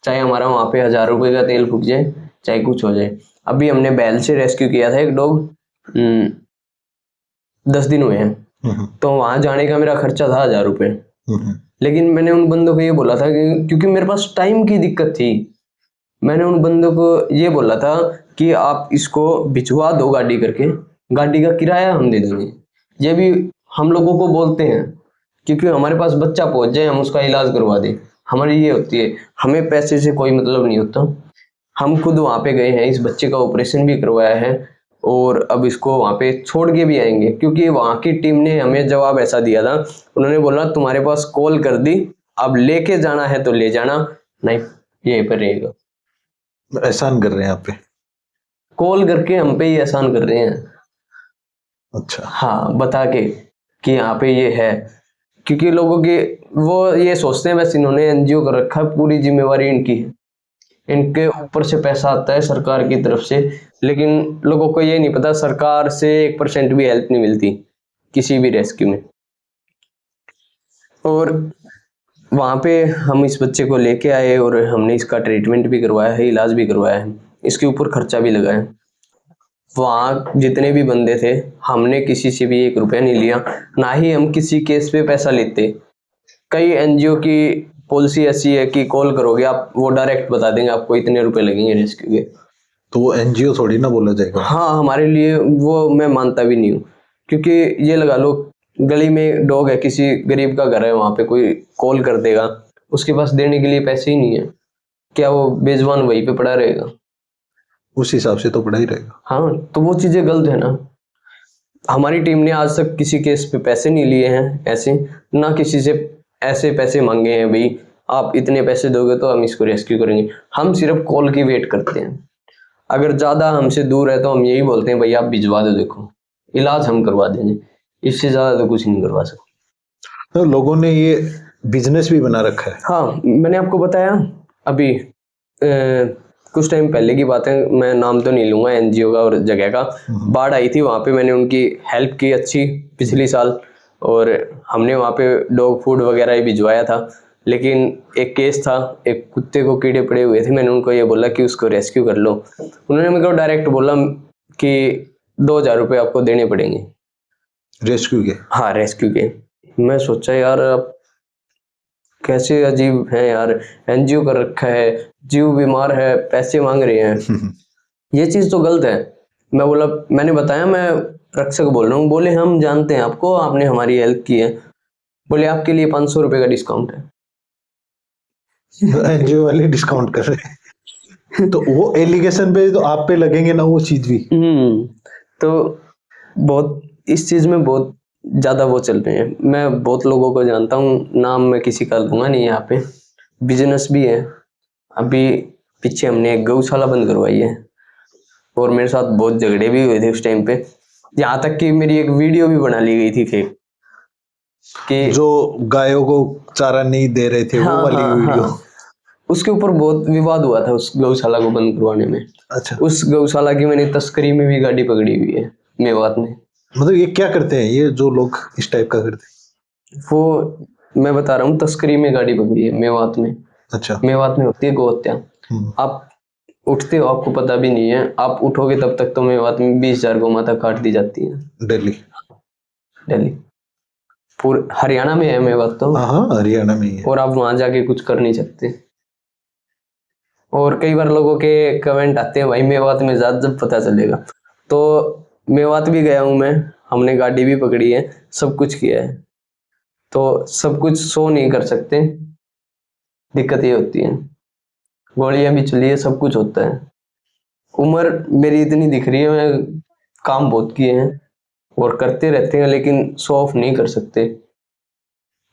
चाहे हमारा वहां पे 1000 रुपए का तेल फूक जाए, चाहे कुछ हो जाए। अभी हमने बैल से रेस्क्यू किया था एक डॉग, 10 दिन हुए हैं, तो वहां जाने का मेरा खर्चा था 1000 रुपए। लेकिन मैंने उन बंदों को ये बोला था कि क्योंकि मेरे पास टाइम की दिक्कत थी, मैंने उन बंदों को ये बोला था कि आप इसको भिजवा दो गाड़ी करके, गाड़ी का किराया हम दे देंगे। ये भी हम लोगों को बोलते हैं क्योंकि हमारे पास बच्चा पहुंच जाए, हम उसका इलाज करवा दें, हमारी ये होती है। हमें पैसे से कोई मतलब नहीं होता। हम खुद वहां पे गए हैं, इस बच्चे का ऑपरेशन भी करवाया है और अब इसको वहां पे छोड़ के भी आएंगे, क्योंकि वहां की टीम ने हमें जवाब ऐसा दिया था, उन्होंने बोला तुम्हारे पास कॉल कर दी, अब लेके जाना है तो ले जाना, नहीं यहीं पर रहेगा। एहसान कर रहे हैं आप पे? कॉल करके हम पे ही एहसान कर रहे हैं। अच्छा। हाँ, बता के कि यहाँ पे ये है, क्योंकि लोगों के वो ये सोचते हैं बस इन्होंने एनजीओ कर रखा है, पूरी जिम्मेवारी इनकी है, इनके ऊपर से पैसा आता है सरकार की तरफ से। लेकिन लोगों को ये नहीं पता सरकार से 1% भी हेल्प नहीं मिलती किसी भी रेस्क्यू में। और वहाँ पे हम इस बच्चे को लेके आए और हमने इसका ट्रीटमेंट भी करवाया है, इलाज भी करवाया है, इसके ऊपर खर्चा भी लगा है। वहाँ जितने भी बंदे थे, हमने किसी से भी 1 रुपया नहीं लिया, ना ही हम किसी केस पे पैसा लेते। कई एनजीओ की पॉलिसी ऐसी है कि कॉल करोगे आप, वो डायरेक्ट बता देंगे आपको इतने रुपए लगेंगे रेस्क्यू के। तो वो एनजीओ थोड़ी ना बोला जाएगा। हाँ, हमारे लिए वो मैं मानता भी नहीं हूँ, क्योंकि ये लगा लो गली में डॉग है, किसी गरीब का घर है, वहां पे कोई कॉल कर देगा, उसके पास देने के लिए पैसे ही नहीं है, क्या वो बेजुबान वहीं पे पड़ा रहेगा? उस हिसाब से तो पड़ा ही रहेगा। हाँ, तो वो चीजें गलत है ना। हमारी टीम ने आज तक किसी केस पे पैसे नहीं लिए हैं ऐसे, ना किसी से ऐसे पैसे मांगे हैं भाई आप इतने पैसे दोगे तो हम इसको रेस्क्यू करेंगे। हम सिर्फ कॉल की वेट करते हैं। अगर ज्यादा हमसे दूर है तो हम यही बोलते हैं भाई आप भिजवा दो, देखो इलाज हम करवा देंगे, इससे ज्यादा तो कुछ नहीं करवा सकते। तो लोगों ने ये बिजनेस भी बना रखा है। हाँ, मैंने आपको बताया अभी कुछ टाइम पहले की बात है, मैं नाम तो नहीं लूंगा एनजीओ का और जगह का। बाढ़ आई थी, वहाँ पे मैंने उनकी हेल्प की अच्छी पिछली साल, और हमने वहाँ पे डॉग फूड वगैरह ही भिजवाया था। लेकिन एक केस था, एक कुत्ते को कीड़े पड़े हुए थे, मैंने उनको ये बोला कि उसको रेस्क्यू कर लो, उन्होंने मेरे को डायरेक्ट बोला कि 2000 रुपये आपको देने पड़ेंगे रेस्क्यू के। हाँ, रेस्क्यू के। मैं सोचा यार अब कैसे अजीब है यार, एनजीओ कर रखा है, जीव बीमार है, पैसे मांग रहे हैं, ये चीज तो गलत है। मैं बोला, मैंने बताया मैं रक्षक बोल रहा हूँ, बोले हम जानते हैं आपको, आपने हमारी हेल्प की है, बोले आपके लिए 500 रुपये का डिस्काउंट है। एनजीओ वाले डिस्काउंट कर रहे हैं। तो वो एलिगेशन पे तो आप पे लगेंगे ना वो चीज भी। तो बहुत इस चीज में बहुत ज्यादा वो चल रहे हैं। मैं बहुत लोगों को जानता हूँ, नाम मैं किसी का लूंगा नहीं यहाँ पे, बिजनेस भी है। अभी पीछे हमने एक गौशाला बंद करवाई है और मेरे साथ बहुत झगड़े भी हुए थे उस टाइम पे, यहाँ तक कि मेरी एक वीडियो भी बना ली गई थी फेक कि जो गायों को चारा नहीं दे रहे थे, हाँ, वो वाली हाँ, वीडियो। हाँ, उसके ऊपर बहुत विवाद हुआ था उस गौशाला को बंद करवाने में। अच्छा। उस गौशाला की मैंने तस्करी में भी गाड़ी पकड़ी हुई है मेवात में। मतलब ये क्या करते हैं ये जो लोग इस टाइप का करते हैं? वो मैं बता रहा हूँ, तस्करी में गाड़ी पकड़ी है मेवात में। अच्छा। मेवात में होती है गौ हत्या। आप उठते हो, आपको पता भी नहीं है, आप उठोगे तब तक तो मेवात में 20,000 गौ माता काट दी जाती है। दिल्ली पूरे हरियाणा में है मेवात तो। हाँ, हरियाणा में ही है। और आप वहां जाके कुछ कर नहीं सकते। और कई बार लोगों के कमेंट आते हैं भाई मेवात में जा, जब पता चलेगा। तो मेवात भी गया हूं मैं, हमने गाड़ी भी पकड़ी है, सब कुछ किया है, तो सब कुछ शो नहीं कर सकते, दिक्कत ये होती है। गोलियां भी चली है, सब कुछ होता है। उम्र मेरी इतनी दिख रही है, मैं काम बहुत किए हैं और करते रहते हैं, लेकिन शो ऑफ नहीं कर सकते।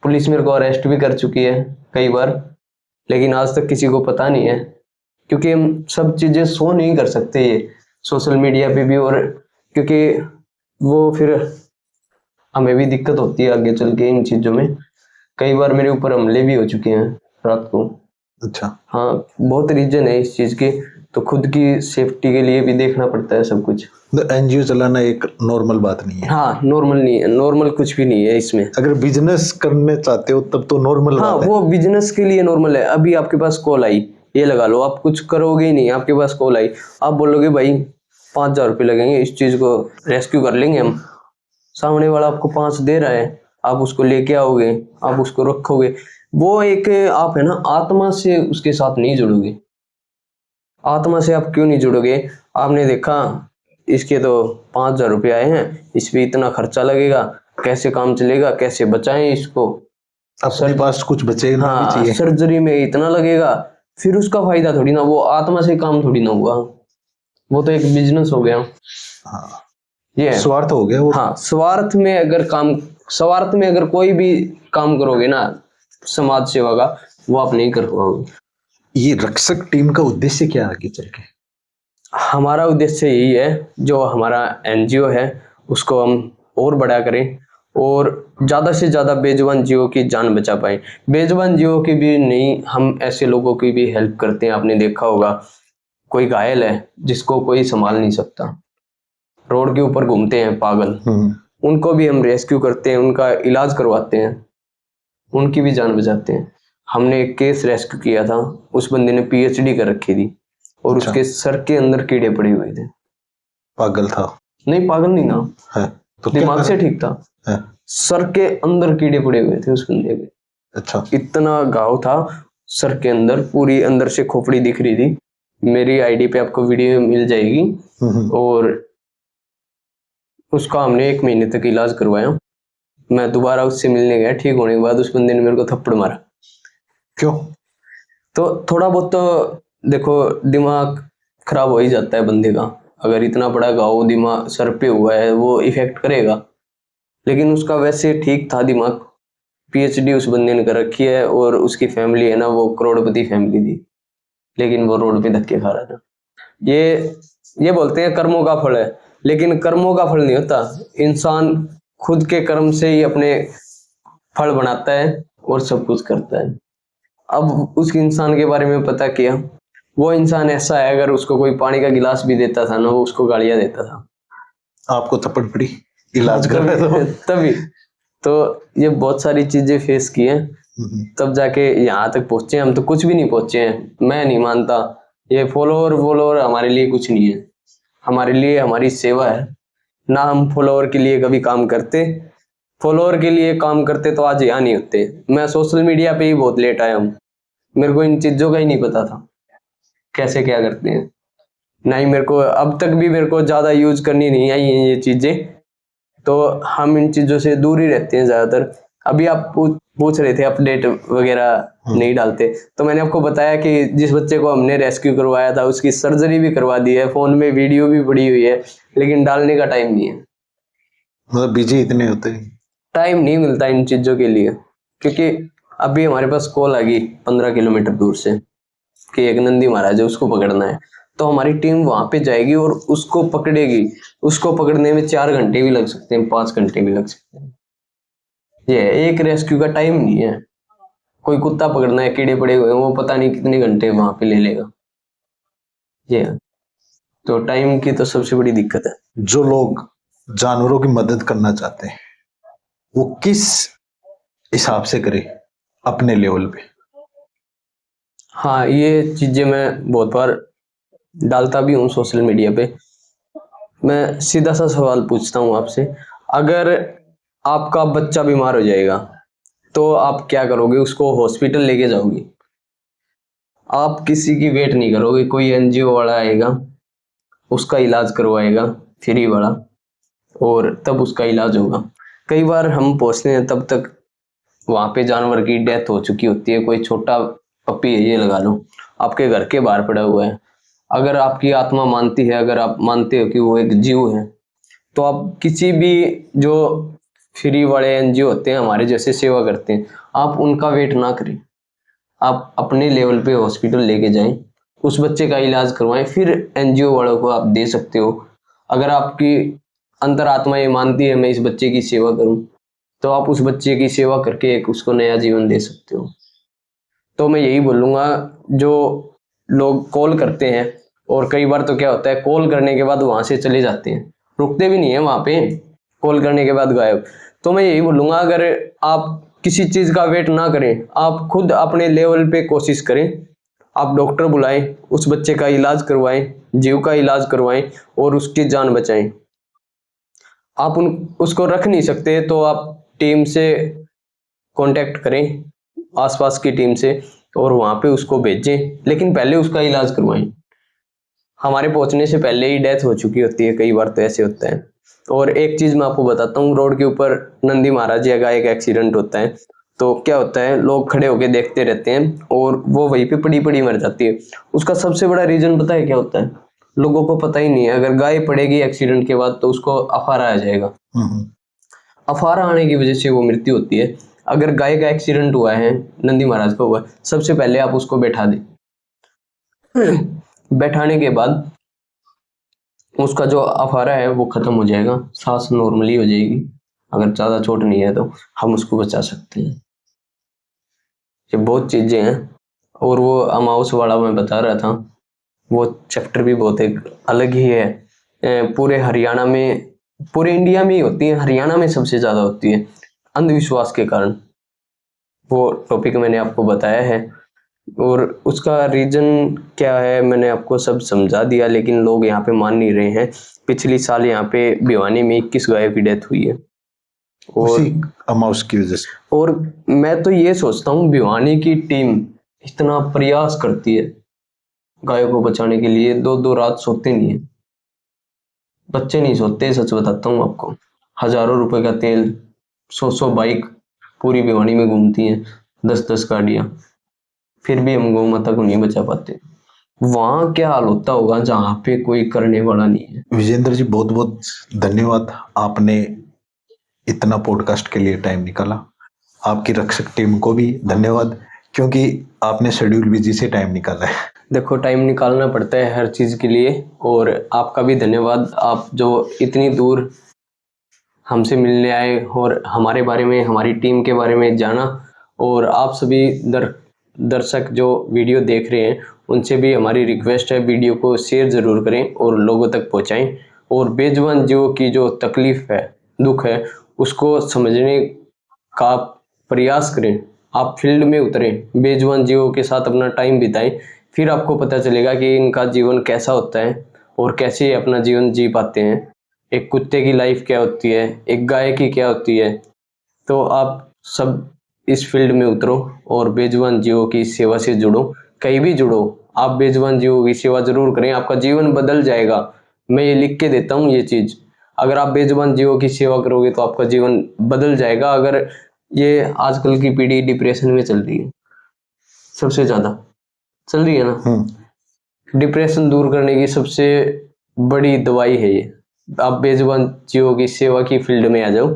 पुलिस मेरे को अरेस्ट भी कर चुकी है कई बार, लेकिन आज तक किसी को पता नहीं है, क्योंकि हम सब चीज़ें शो नहीं कर सकते ये सोशल मीडिया पे भी, और क्योंकि वो फिर हमें भी दिक्कत होती है आगे चल के इन चीज़ों में। कई बार मेरे ऊपर हमले भी हो चुके हैं रात को। अच्छा। हाँ, बहुत रीजन है इस चीज़ के, तो खुद की सेफ्टी के लिए भी देखना पड़ता है सब कुछ। एनजीओ चलाना एक नॉर्मल बात नहीं है। हाँ, नॉर्मल नहीं है, नॉर्मल कुछ भी नहीं है इसमें। अगर बिजनेस करने चाहते हो तब तो नॉर्मल हाँ, बात है। वो बिजनेस के लिए नॉर्मल है। अभी आपके पास कॉल आई, ये लगा लो आप कुछ करोगे ही नहीं, आपके पास कॉल आई, आप बोलोगे भाई 5,000 रुपये लगेंगे, इस चीज़ को रेस्क्यू कर लेंगे हम। सामने वाला आपको 5 दे रहा है, आप उसको लेके आओगे, आप उसको रखोगे, वो एक आप है ना आत्मा से उसके साथ नहीं जुड़ोगे। आत्मा से आप क्यों नहीं जुड़ोगे? आपने देखा इसके तो 5,000 रुपये आए हैं, इस पे इतना खर्चा लगेगा, कैसे काम चलेगा, कैसे बचाएं इसको, अपने पास कुछ बचेगा भी हाँ चाहिए। सर्जरी में इतना लगेगा, फिर उसका फायदा थोड़ी ना, वो आत्मा से काम थोड़ी ना हुआ, वो तो एक बिजनेस हो गया। हाँ, ये है। स्वार्थ हो गया वो। हाँ, स्वार्थ में अगर कोई भी काम करोगे ना समाज सेवा का, वो आप नहीं कर पाओगे। ये रक्षक टीम का उद्देश्य क्या है आगे चल के? हमारा उद्देश्य यही है, जो हमारा एनजीओ है उसको हम और बड़ा करें और ज़्यादा से ज़्यादा बेजुबान जीवों की जान बचा पाएं। बेजुबान जीवों की भी नहीं, हम ऐसे लोगों की भी हेल्प करते हैं। आपने देखा होगा कोई घायल है जिसको कोई संभाल नहीं सकता, रोड के ऊपर घूमते हैं पागल, उनको भी हम रेस्क्यू करते हैं, उनका इलाज करवाते हैं, उनकी भी जान बचाते हैं। हमने एक केस रेस्क्यू किया था, उस बंदे ने पीएचडी कर रखी थी और अच्छा। उसके सर के अंदर कीड़े पड़े हुए थे। पागल था? नहीं, पागल नहीं था, है तो क्या दिमाग से करा? ठीक था। है। सर के अंदर कीड़े पड़े हुए थे उस बंदे के। अच्छा। इतना घाव था सर के अंदर, पूरी अंदर से खोपड़ी दिख रही थी। मेरी आईडी पे आपको वीडियो मिल जाएगी। और उसका हमने 1 महीने तक इलाज करवाया। मैं दोबारा उससे मिलने गया, ठीक होने के बाद उस बंदे ने मेरे को थप्पड़ मारा। क्यों? तो थोड़ा बहुत तो देखो दिमाग खराब हो ही जाता है बंदे का, अगर इतना बड़ा घाव दिमाग सर पे हुआ है वो इफेक्ट करेगा। लेकिन उसका वैसे ठीक था दिमाग, पीएचडी उस बंदे ने कर रखी है और उसकी फैमिली है ना वो करोड़पति फैमिली थी, लेकिन वो रोड पे धक्के खा रहा था। ये बोलते हैं कर्मों का फल है, लेकिन कर्मों का फल नहीं होता, इंसान खुद के कर्म से ही अपने फल बनाता है और सब कुछ करता है। अब उस इंसान के बारे में पता किया, वो इंसान ऐसा है अगर उसको कोई पानी का गिलास भी देता था ना वो उसको गालियां देता था। आपको थप्पड़ पड़ी इलाज कर रहे तो? तभी तो ये बहुत सारी चीजें फेस की हैं, तब जाके यहाँ तक पहुंचे। हम तो कुछ भी नहीं पहुंचे हैं, मैं नहीं मानता। ये फॉलोअर हमारे लिए कुछ नहीं है, हमारे लिए हमारी सेवा है ना। हम फॉलोअर के लिए कभी काम करते, फॉलोअर के लिए काम करते तो आज यहाँ नहीं होते। मैं सोशल मीडिया पे ही बहुत लेट आया हूँ, मेरे को इन चीजों का ही नहीं पता था कैसे क्या करते हैं। नहीं, मेरे को अब तक भी मेरे को ज्यादा यूज करनी नहीं आई हैं ये चीजें, तो हम इन चीजों से दूर ही रहते हैं ज्यादातर। अभी आप पूछ रहे थे अपडेट वगैरह नहीं डालते, तो मैंने आपको बताया कि जिस बच्चे को हमने रेस्क्यू करवाया था उसकी सर्जरी भी करवा दी है, फोन में वीडियो भी पड़ी हुई है, लेकिन डालने का टाइम नहीं है। मतलब बिजी इतने होते हैं, टाइम नहीं मिलता इन चीजों के लिए, क्योंकि अभी हमारे पास कॉल आ गई 15 किलोमीटर दूर से कि एक नंदी महाराज है उसको पकड़ना है, तो हमारी टीम वहां पे जाएगी और उसको पकड़ेगी। उसको पकड़ने में 4 घंटे भी लग सकते हैं, 5 घंटे भी लग सकते हैं। ये एक रेस्क्यू का टाइम नहीं है। कोई कुत्ता पकड़ना है, कीड़े पड़े हुए हैं, वो पता नहीं कितने घंटे वहां पे ले लेगा। ये तो टाइम की तो सबसे बड़ी दिक्कत है। जो लोग जानवरों की मदद करना चाहते हैं वो किस हिसाब से करे अपने लेवल पे? हाँ, ये चीजें मैं बहुत बार डालता भी हूँ सोशल मीडिया पे। मैं सीधा सा सवाल पूछता हूँ आपसे, अगर आपका बच्चा बीमार हो जाएगा तो आप क्या करोगे? उसको हॉस्पिटल लेके जाओगे, आप किसी की वेट नहीं करोगे, कोई एनजीओ वाला आएगा उसका इलाज करवाएगा फ्री वाला और तब उसका इलाज होगा। कई बार हम पहुंचते हैं तब तक वहां पे जानवर की डेथ हो चुकी होती है। कोई छोटा पपी है, ये लगा लो, आपके घर के बाहर पड़ा हुआ है। अगर आपकी आत्मा मानती है, अगर आप मानते हो कि वो एक जीव है, तो आप किसी भी जो फ्री वाले एनजीओ होते हैं हमारे जैसे सेवा करते हैं, आप उनका वेट ना करें, आप अपने लेवल पे हॉस्पिटल लेके जाएं, उस बच्चे का इलाज करवाएं, फिर एनजीओ वालों को आप दे सकते हो। अगर आपकी अंतरात्मा ये मानती है मैं इस बच्चे की सेवा करूं, तो आप उस बच्चे की सेवा करके एक उसको नया जीवन दे सकते हो। तो मैं यही बोलूँगा, जो लोग कॉल करते हैं और कई बार तो क्या होता है कॉल करने के बाद वहाँ से चले जाते हैं, रुकते भी नहीं है वहाँ पे, कॉल करने के बाद गायब। तो मैं यही बोलूँगा, अगर आप किसी चीज़ का वेट ना करें, आप खुद अपने लेवल पे कोशिश करें, आप डॉक्टर बुलाएं, उस बच्चे का इलाज करवाएं, जीव का इलाज करवाएं और उसकी जान बचाएं। आप उसको रख नहीं सकते तो आप टीम से कांटेक्ट करें, आसपास की टीम से, और वहाँ पे उसको भेजें, लेकिन पहले उसका इलाज करवाएं। हमारे पहुंचने से पहले ही डेथ हो चुकी होती है, कई बार तो ऐसे होता है। और एक चीज़ मैं आपको बताता हूँ, रोड के ऊपर नंदी महाराज जी का एक एक्सीडेंट होता है, तो क्या होता है लोग खड़े होके देखते रहते हैं और वो वहीं पे पड़ी पड़ी मर जाती है। उसका सबसे बड़ा रीज़न पता है क्या होता है? लोगों को पता ही नहीं है। अगर गाय पड़ेगी एक्सीडेंट के बाद तो उसको अफारा आ जाएगा, अफारा आने की वजह से वो मृत्यु होती है। अगर गाय का एक्सीडेंट हुआ है, नंदी महाराज का हुआ, सबसे पहले आप उसको बैठा दें। बैठाने के बाद उसका जो अफारा है वो खत्म हो जाएगा, सांस नॉर्मली हो जाएगी। अगर ज़्यादा चोट नहीं है तो हम उसको बचा सकते हैं। ये बहुत चीज़ें हैं। और वो अमाउस वाला मैं बता रहा था, वो चैप्टर भी बहुत एक अलग ही है। पूरे हरियाणा में, पूरे इंडिया में ही होती है, हरियाणा में सबसे ज़्यादा होती है अंधविश्वास के कारण। वो टॉपिक मैंने आपको बताया है और उसका रीजन क्या है मैंने आपको सब समझा दिया, लेकिन लोग यहाँ पे मान नहीं रहे हैं। पिछली साल यहाँ पे भिवानी में 21 गायों की डेथ हुई है और अमाउस की वजह से। और मैं तो ये सोचता हूँ भिवानी की टीम इतना प्रयास करती है गायों को बचाने के लिए, 2-2 रात सोते नहीं है, बच्चे नहीं सोते, सच बताता हूँ आपको। हजारों रुपए का तेल, 100 बाइक पूरी भिवानी में घूमती हैं, 10-10 गाड़ियाँ, फिर भी हम गौ माता को नहीं बचा पाते। वहाँ क्या हाल होता होगा जहाँ पे कोई करने वाला नहीं है। विजेंद्र जी बहुत बहुत धन्यवाद, आपने इतना पॉडकास्ट के लिए टाइम निकाला। आपकी रक्षक टीम को भी धन्यवाद, क्योंकि आपने शेड्यूल बिजी से टाइम निकाला है। देखो टाइम निकालना पड़ता है हर चीज़ के लिए, और आपका भी धन्यवाद, आप जो इतनी दूर हमसे मिलने आए और हमारे बारे में, हमारी टीम के बारे में जाना। और आप सभी दर्शक जो वीडियो देख रहे हैं उनसे भी हमारी रिक्वेस्ट है, वीडियो को शेयर ज़रूर करें और लोगों तक पहुंचाएं। और बेजुबान जीवों की जो तकलीफ़ है, दुख है, उसको समझने का प्रयास करें। आप फील्ड में उतरें, बेजुबान जीवों के साथ अपना टाइम बिताएं, फिर आपको पता चलेगा कि इनका जीवन कैसा होता है और कैसे अपना जीवन जी पाते हैं। एक कुत्ते की लाइफ क्या होती है, एक गाय की क्या होती है। तो आप सब इस फील्ड में उतरो और बेजुबान जीवों की सेवा से जुड़ो, कहीं भी जुड़ो, आप बेजुबान जीवों की सेवा जरूर करें, आपका जीवन बदल जाएगा। मैं ये लिख के देता हूँ ये चीज़, अगर आप बेजुबान जीवों की सेवा करोगे तो आपका जीवन बदल जाएगा। अगर ये आजकल की पीढ़ी डिप्रेशन में चल रही है, सबसे ज़्यादा चल रही है ना, डिप्रेशन दूर करने की सबसे बड़ी दवाई है ये। आप बेजुबान जीवों की सेवा की फील्ड में आ जाओ।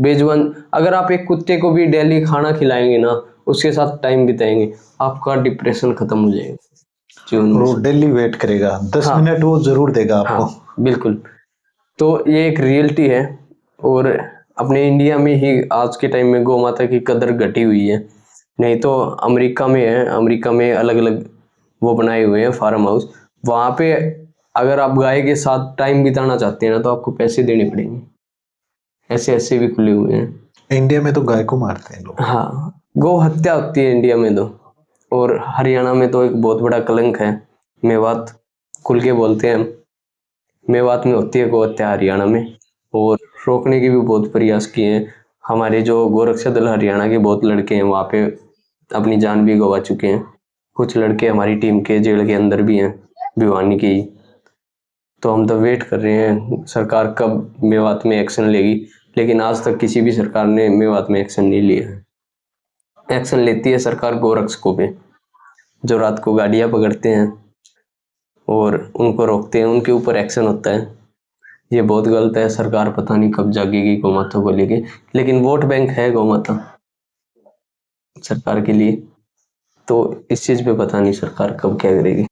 बेजुबान, अगर आप एक कुत्ते को भी डेली खाना खिलाएंगे ना, उसके साथ टाइम बिताएंगे, आपका डिप्रेशन खत्म हो जाएगा जीवन में। वो डेली वेट करेगा, 10 हाँ, मिनट वो जरूर देगा आपको। हाँ बिल्कुल। तो ये एक रियलिटी है। और अपने इंडिया में ही आज के टाइम में गौ माता की कदर घटी हुई है, नहीं तो अमेरिका में है, अमेरिका में अलग अलग वो बनाए हुए हैं फार्म हाउस, वहाँ पे अगर आप गाय के साथ टाइम बिताना चाहते हैं ना तो आपको पैसे देने पड़ेंगे, ऐसे ऐसे भी खुले हुए हैं। इंडिया में तो गाय को मारते हैं लोग। हाँ, गौ हत्या होती है इंडिया में तो, और हरियाणा में तो एक बहुत बड़ा कलंक है। मेवात खुल के बोलते हैं हम, मेवात में होती है गौ हत्या हरियाणा में, और रोकने के भी बहुत प्रयास किए हैं। हमारे जो गोरक्षा दल हरियाणा के बहुत लड़के हैं वहाँ पे अपनी जान भी गंवा चुके हैं। कुछ लड़के हमारी टीम के जेल के अंदर भी हैं, भिवानी की। तो हम तो वेट कर रहे हैं सरकार कब मेवात में एक्शन लेगी, लेकिन आज तक किसी भी सरकार ने मेवात में एक्शन नहीं लिया है। एक्शन लेती है सरकार गोरक्षकों पे, जो रात को गाड़ियाँ पकड़ते हैं और उनको रोकते हैं, उनके ऊपर एक्शन होता है। ये बहुत गलत है। सरकार पता नहीं कब जागेगी गौ माता को लेके, लेकिन वोट बैंक है गौ माता सरकार के लिए। तो इस चीज़ पे पता नहीं सरकार कब क्या करेगी।